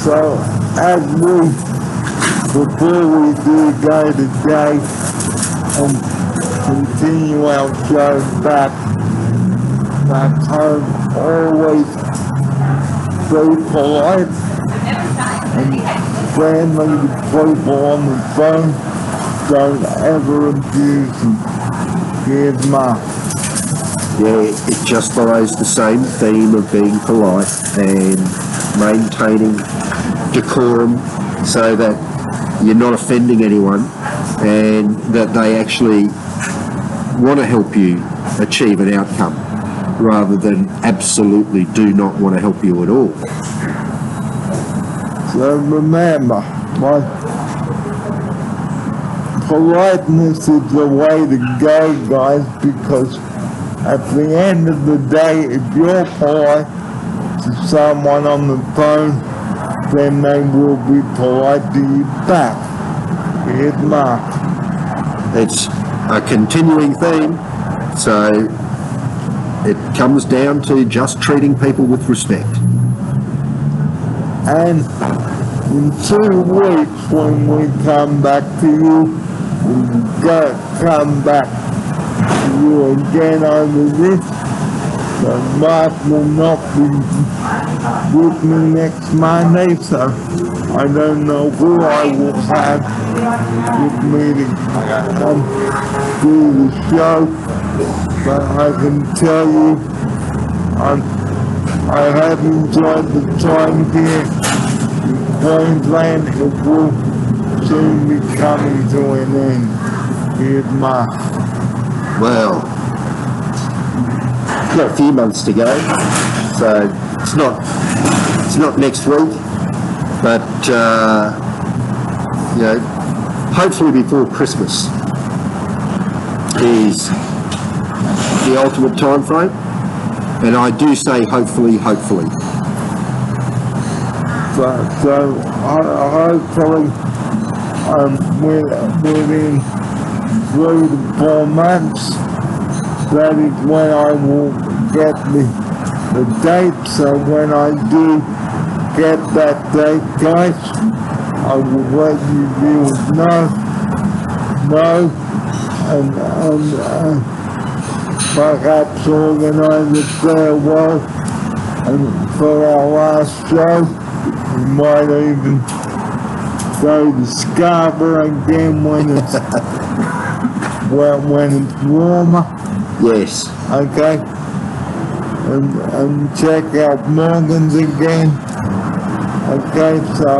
So as before we do go today and continue our show back home, always be polite and friendly to people on the phone. Don't ever abuse them. Here's Mark. Yeah, it just follows the same theme of being polite and maintaining decorum so that you're not offending anyone, and that they actually want to help you achieve an outcome rather than absolutely do not want to help you at all. So remember, politeness is the way to go, guys, because at the end of the day, if you're polite to someone on the phone, then they will be polite to you back. Here's Mark. It's a continuing theme, so it comes down to just treating people with respect. And in 2 weeks, when we come back to you, we'll come back to you again over this. So Mark will not be with me next Monday, so I don't know who I will have with me to come do the show, but I can tell you I have enjoyed the time here in Queensland. It will soon be coming to an end. Here's Mark. Well, got a few months to go, so it's not next week, but hopefully before Christmas is the ultimate time frame, and I do say hopefully. So hopefully within 3 to 4 months, that is when I will get the date. So when I do get that date, guys, I will let you viewers know, and perhaps organize a farewell, and for our last show, we might even go to Scarborough again when it's when it's warmer. Yes. Okay, and check out Morgan's again. Okay, so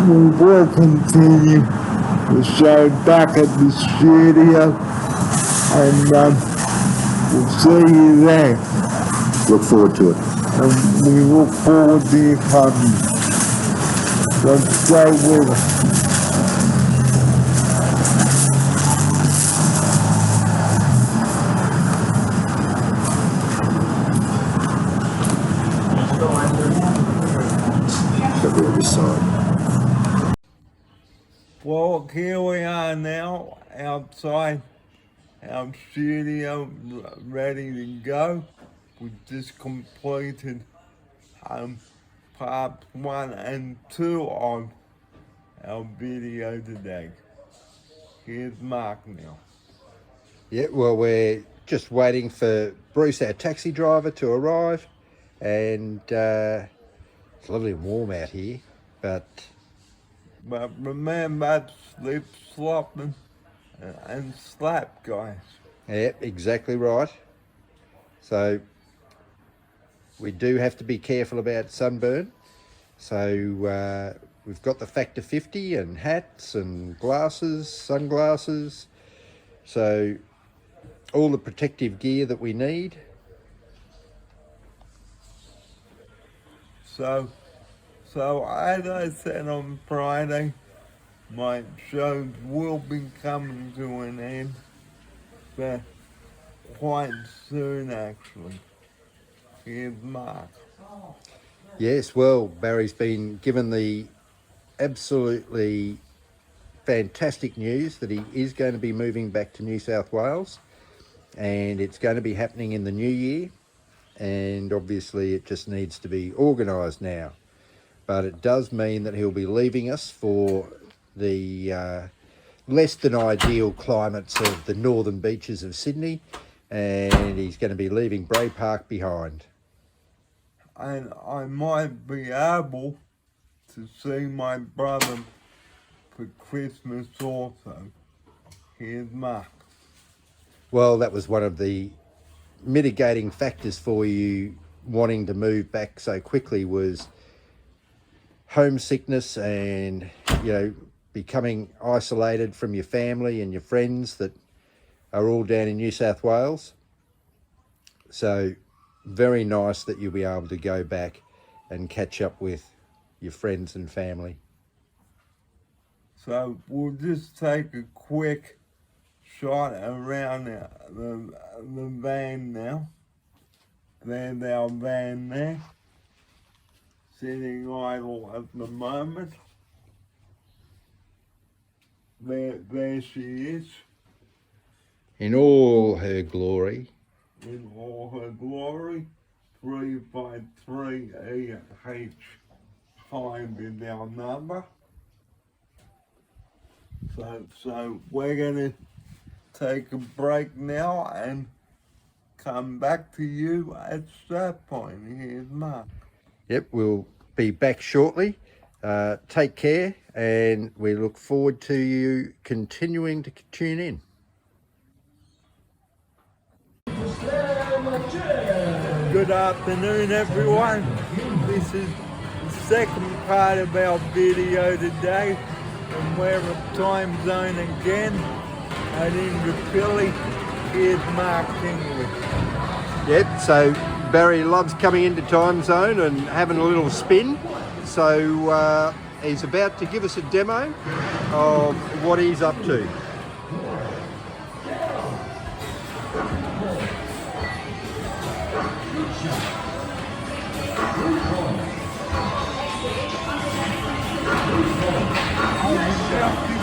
we will continue the show back at the studio, and we'll see you there. Look forward to it. And we look forward to you coming. So stay with us. Well, here we are now outside our studio, ready to go. We just completed part 1 and 2 of our video today. Here's Mark now. Yeah, well, we're just waiting for Bruce, our taxi driver, to arrive, and it's lovely and warm out here, but remember, slip, slop, and slap, guys. yeah, exactly right. So we do have to be careful about sunburn. So we've got the Factor 50 and hats and glasses, sunglasses. So all the protective gear that we need. So as I said on Friday, my shows will be coming to an end, but quite soon actually. Here's Mark. Yes, well, Barry's been given the absolutely fantastic news that he is going to be moving back to New South Wales, and it's going to be happening in the new year, and obviously it just needs to be organised now. But it does mean that he'll be leaving us for the less than ideal climates of the northern beaches of Sydney, and he's going to be leaving Bray Park behind. And I might be able to see my brother for Christmas also. Here's Mark. Well, that was one of the mitigating factors for you wanting to move back so quickly, was homesickness and, becoming isolated from your family and your friends that are all down in New South Wales. So very nice that you'll be able to go back and catch up with your friends and family. So we'll just take a quick shot around the van now. There's our van there, sitting idle at the moment. There she is. In all her glory. In all her glory. 353EH5 is our number. So we're gonna take a break now and come back to you at that point. Here's Mark. Yep, we'll be back shortly. Take care, and we look forward to you continuing to tune in. Good afternoon, everyone. This is the second part of our video today, and we're at time zone again at Indooroopilly. Here's Mark English. Yep, so Barry loves coming into Time Zone and having a little spin. So he's about to give us a demo of what he's up to.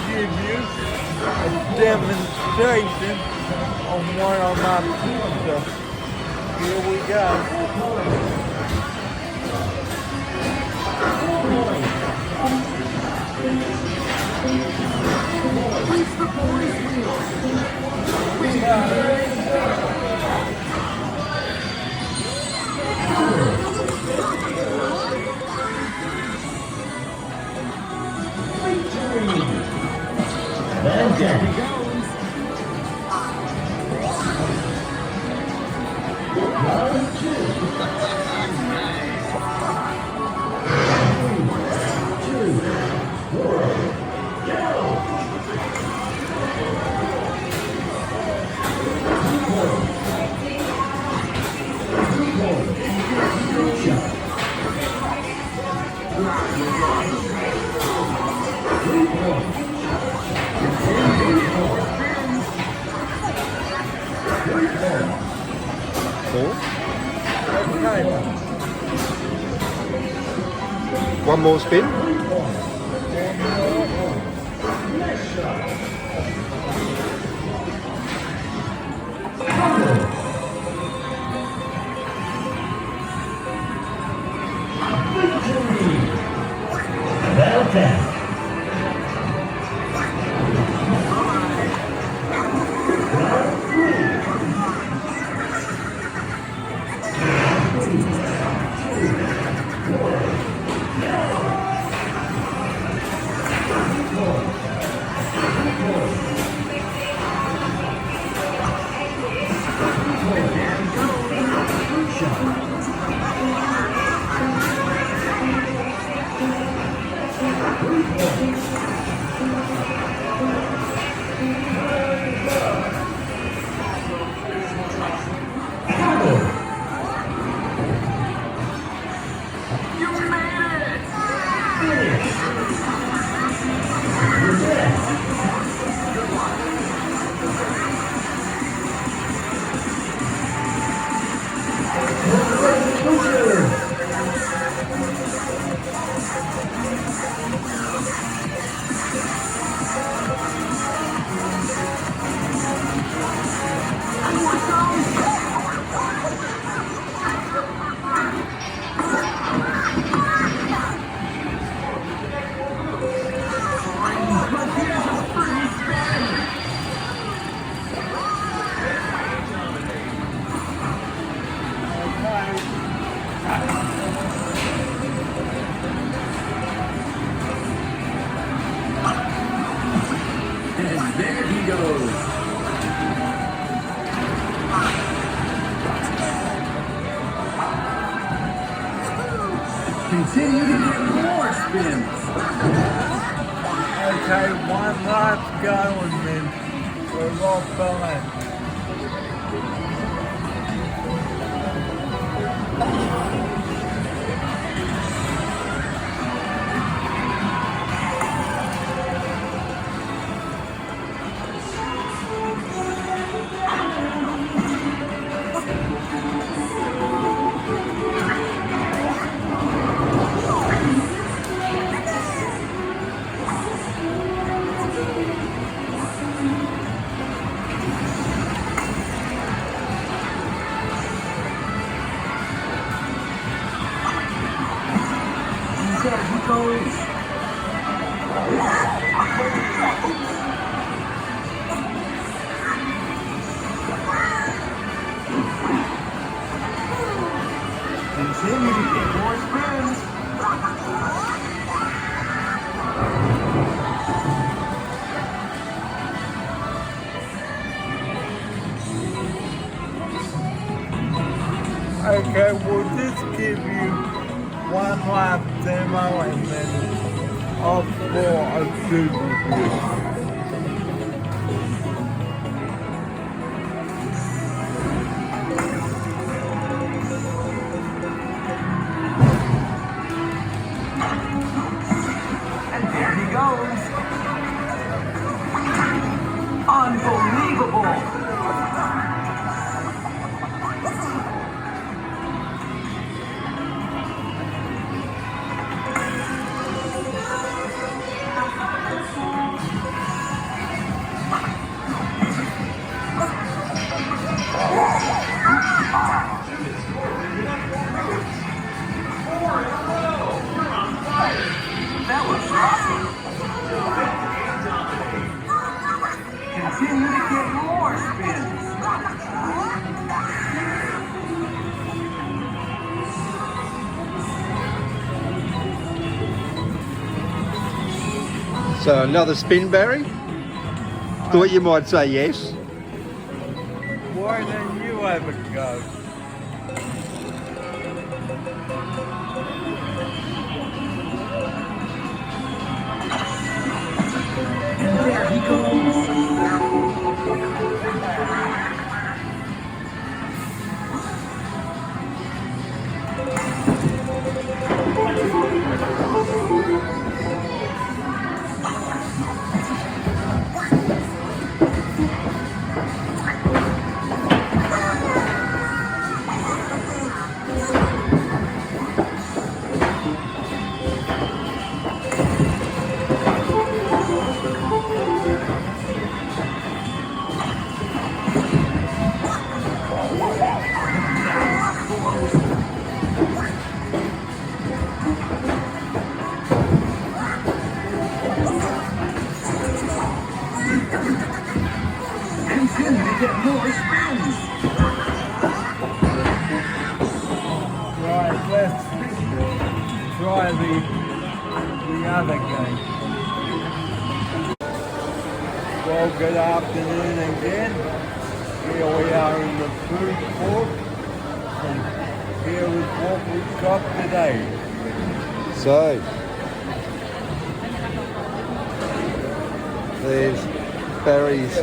Give you a demonstration on what I'm up to. So here we go. One more spin. Continue to get more spins. Okay, one last go and then we're all fine. Continue to get more spins. Okay, we'll just give you one last demo and then off for a super review. So another spin, Barry? Thought you might say yes. Why don't you have a go? There he goes. Continue to get more spins. Right, let's try the other game. Well, good afternoon again. Here we are in the food court, and here is what we've got today. So, there's Barry's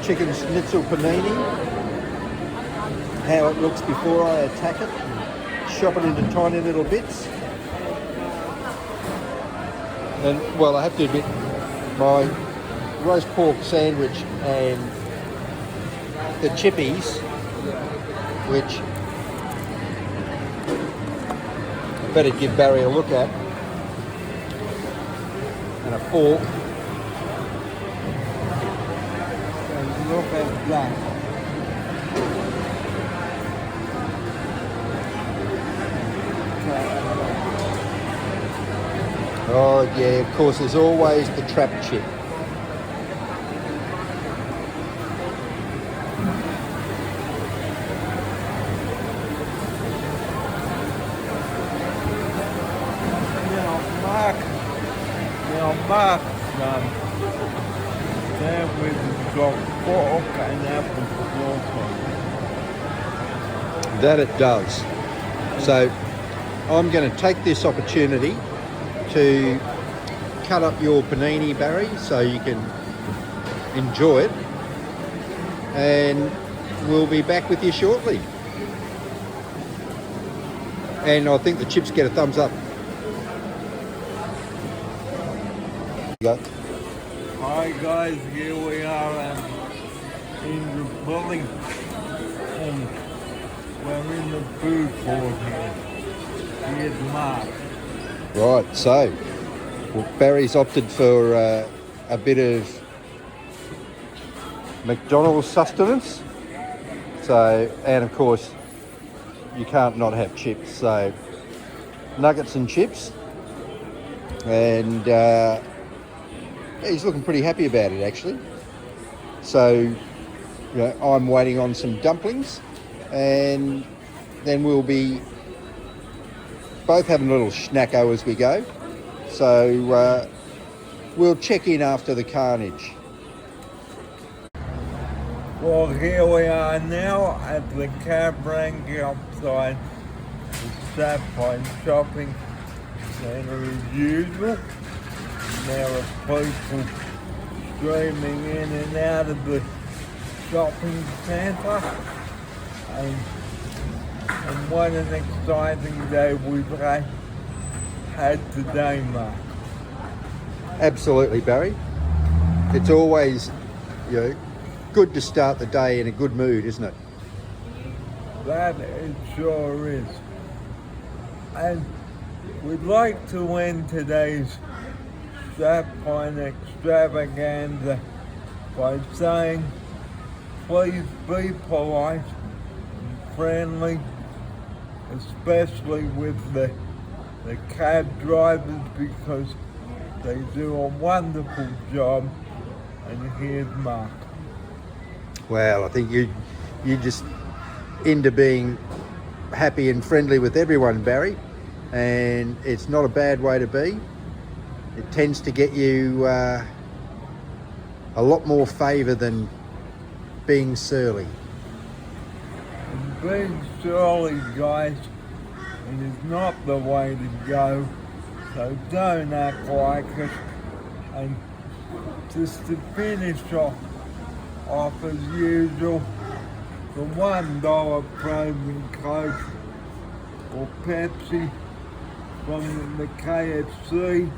chicken schnitzel panini. How it looks before I attack it. Chop it into tiny little bits. And, well, I have to admit, my roast pork sandwich and the chippies, which I better give Barry a look at, and a fork. And look at that. Oh yeah, of course, there's always the trap chip. Mark, sandwich has got pork and apple sauce. That it does. So I'm going to take this opportunity to cut up your panini, Barry, so you can enjoy it, and we'll be back with you shortly. And I think the chips get a thumbs up. Go. Hi guys, here we are in the building, and we're in the food court here. Here's Mark. Right, so well, Barry's opted for a bit of McDonald's sustenance. So, and of course, you can't not have chips. So, nuggets and chips, and he's looking pretty happy about it actually. So, you know, I'm waiting on some dumplings, and then we'll be both having a little schnacko as we go. So we'll check in after the carnage. Well, here we are now at the Cabrangi outside the Sapphire Shopping Centre as usual. There are people streaming in and out of the shopping centre, and what an exciting day we've had today, Mark. Absolutely, Barry. It's always, you know, good to start the day in a good mood, isn't it? That it sure is. And we'd like to end today's Sapphire extravaganza by saying, please be polite and friendly, especially with the cab drivers, because they do a wonderful job. And here's Mark. Well, I think you just into being happy and friendly with everyone, Barry, and it's not a bad way to be. it tends to get you a lot more favour than being surly. And being surly, guys, it is not the way to go. So don't act like it. And just to finish off as usual, the $1 frozen Coke or Pepsi from the KFC.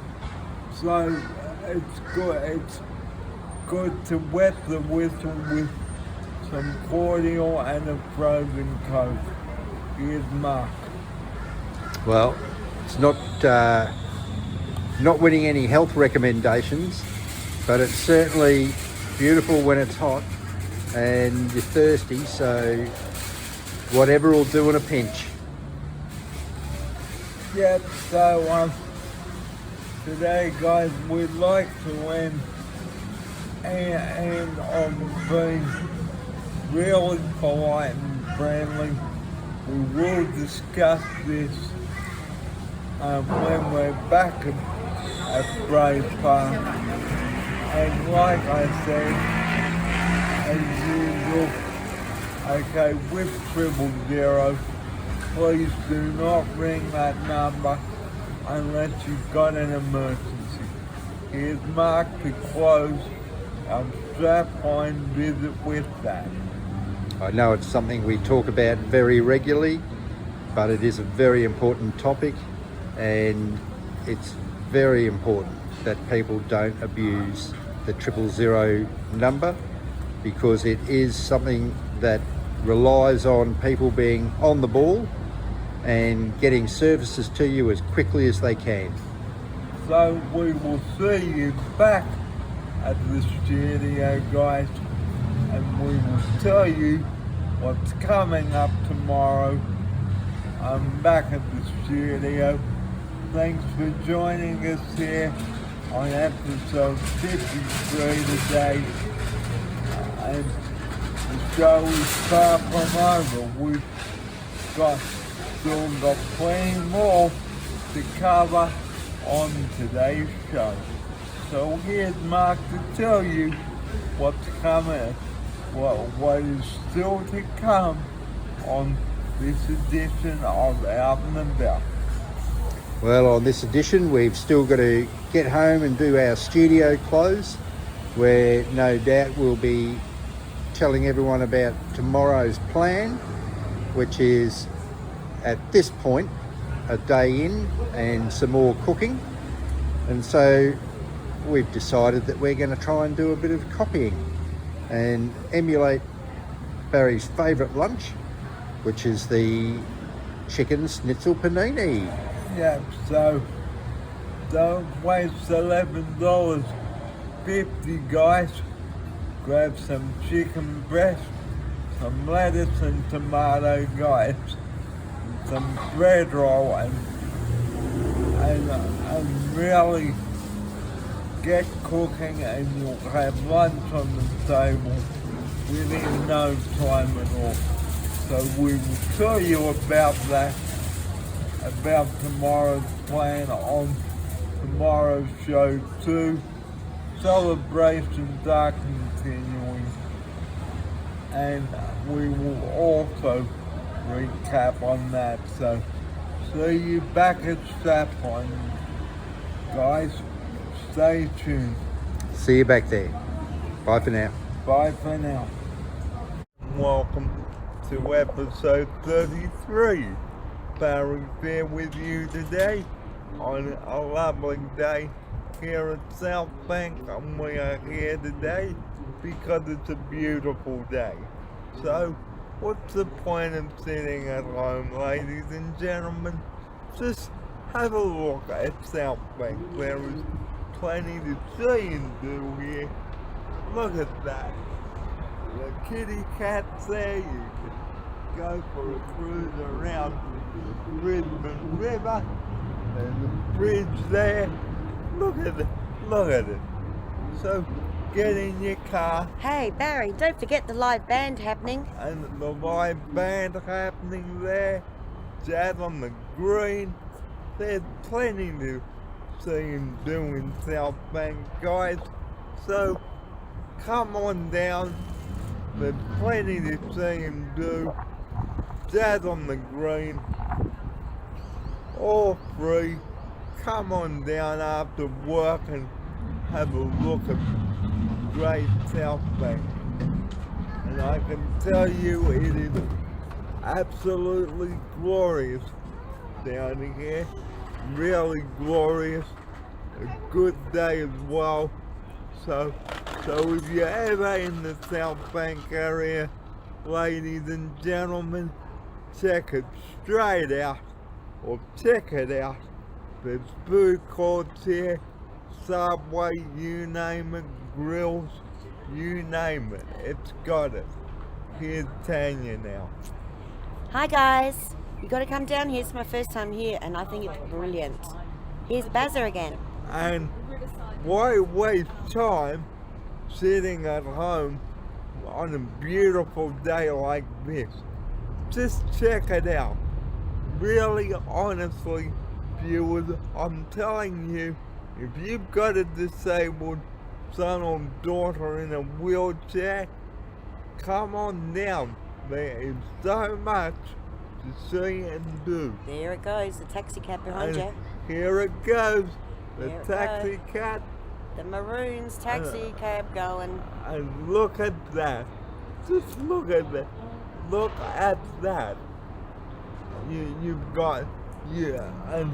So it's good to wet the whistle with some cordial and a frozen Coke. Here's Mark. Well, it's not winning any health recommendations, but it's certainly beautiful when it's hot and you're thirsty, so whatever will do in a pinch. Yep, so today, guys, we'd like to end on being really polite and friendly. We will discuss this when we're back at Brave Park. And like I said, as usual, okay, with 000, please do not ring that number unless you've got an emergency. Here's Mark to close our Strapline visit with that. I know it's something we talk about very regularly, but it is a very important topic, and it's very important that people don't abuse the 000 number, because it is something that relies on people being on the ball and getting services to you as quickly as they can. So we will see you back at the studio, guys, and we will tell you what's coming up tomorrow. I'm back at the studio. Thanks for joining us here on episode 53 today. And the show is far from over. We've still got plenty more to cover on today's show. So here's Mark to tell you what's coming, what is still to come on this edition of Out and About. Well, on this edition, we've still got to get home and do our studio close, where no doubt we'll be telling everyone about tomorrow's plan, which is at this point a day in and some more cooking. And so we've decided that we're going to try and do a bit of copying and emulate Barry's favourite lunch, which is the chicken schnitzel panini. Yeah, so don't waste $11.50, guys. Grab some chicken breast, some lettuce and tomato, guys, and some bread roll, and really get cooking, and you'll have lunch on the table within no time at all. So we will tell you about that, about tomorrow's plan on tomorrow's show too. Celebrations are continuing, and we will also recap on that. So see you back at Strapline, guys. Stay tuned. See you back there. Bye for now. Bye for now. Welcome to episode 33. Barry here with you today on a lovely day here at South Bank, and we are here today because it's a beautiful day. So what's the point of sitting at home, ladies and gentlemen? Just have a look at South Bank. There is plenty to see and do here. Look at that. The kitty cat's there. You can go for a cruise around Brisbane River. There's a bridge there. Look at it. Look at it. So get in your car. Hey Barry, don't forget the live band happening. And the live band happening there. Jazz on the green. There's plenty to see and do in South Bank, guys. So come on down. There's plenty to see and do. Jazz on the Green. All free. Come on down after work and have a look at great South Bank. And I can tell you it is absolutely glorious down here. Really glorious. A good day as well. So if you're ever in the South Bank area, ladies and gentlemen, check it straight out, or check it out. There's food courts here, Subway, you name it, grills, you name it, it's got it. Here's Tanya now. Hi guys, you gotta come down here. It's my first time here and I think it's brilliant. Here's Bazza again. And why waste time sitting at home on a beautiful day like this? Just check it out. Really, honestly, viewers, I'm telling you, if you've got a disabled son or daughter in a wheelchair, come on down. There is so much to see and do. There it goes, the taxi cab behind And you. here it goes, the There it taxi cab. The Maroons taxi cab going. And look at that. Just look at that. Look at that. You've got, yeah, and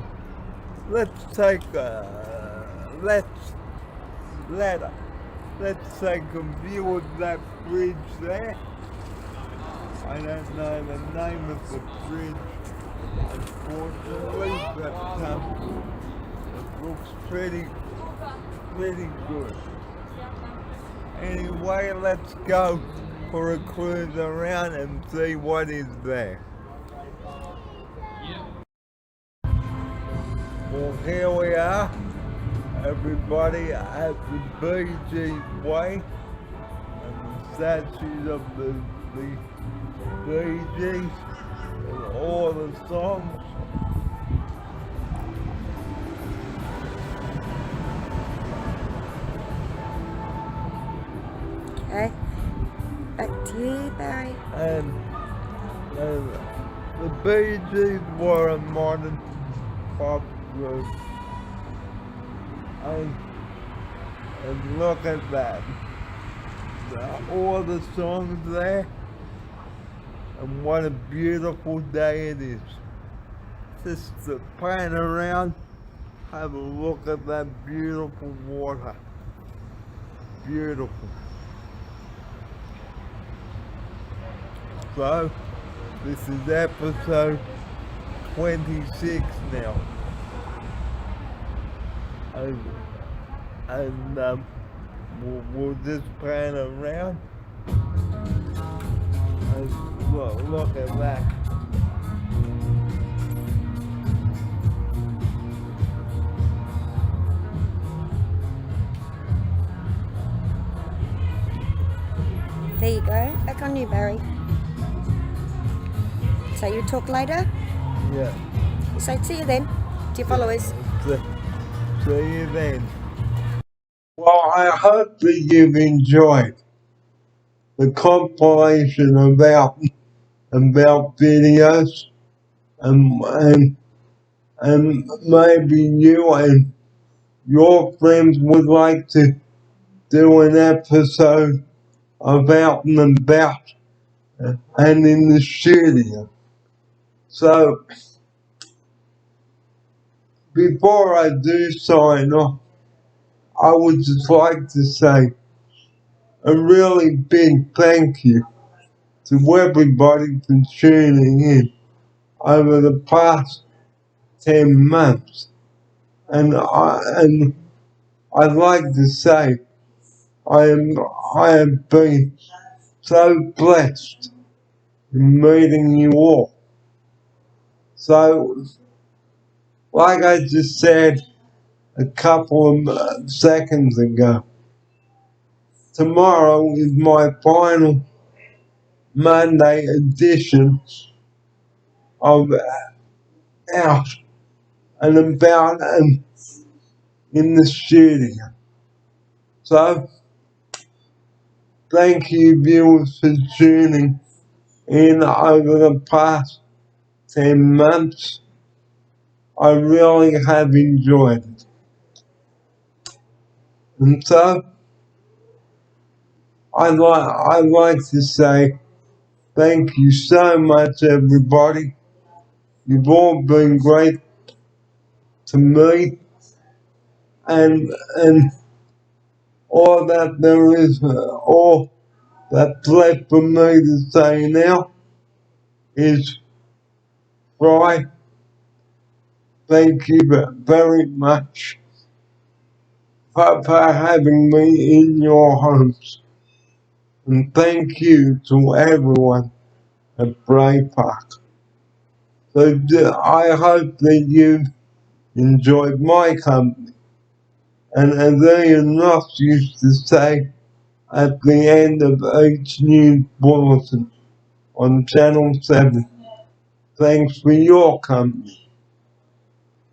let's take let's take a view of that bridge there. I don't know the name of the bridge, unfortunately, but it looks pretty good. Anyway, let's go for a cruise around and see what is there. Well, here we are, everybody, at the BG Way, and the statues of the BGs and all the songs. Okay, back to you, Barry. And the Bee Gees were a modern pop group. And look at that. All the songs there. And what a beautiful day it is. Just to pan around, have a look at that beautiful water. Beautiful. So, this is episode 26 now. And we'll just pan around. And look at that. There you go, back on you, Barry. So you talk later? Yeah. So see you then, to your followers. See you then. Well, I hope that you've enjoyed the compilation about videos, and maybe you and your friends would like to do an episode of Out and About and in the studio. So, before I do sign off, I would just like to say a really big thank you to everybody for tuning in over the past 10 months. And I'd like to say I have been so blessed in meeting you all. So, like I just said a couple of seconds ago, tomorrow is my final Monday edition of Out and About, and in the studio. So, thank you viewers for tuning in over the past 10 months. I really have enjoyed it. And so, I'd like to say thank you so much, everybody. You've all been great to me, and all that there is, all that's left for me to say now is Fry. Thank you very much for having me in your homes, and thank you to everyone at Bray Park. So I hope that you enjoyed my company, and as Ian Ross used to say at the end of each news bulletin on Channel 7, thanks for your company.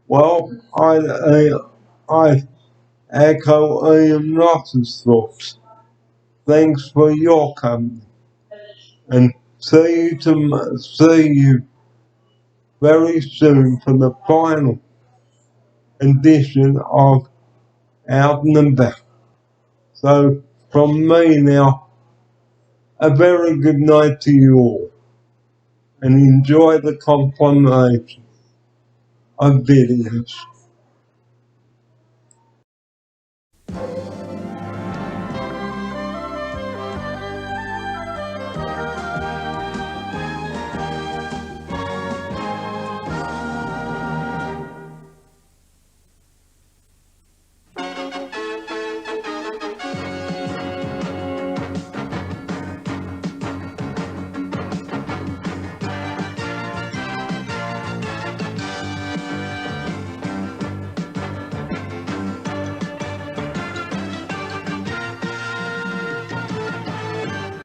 Well, I echo Ian Ross's thoughts. Thanks for your company, and see you very soon for the final edition of Out and Back. So, from me now, a very good night to you all, and enjoy the confirmation of videos.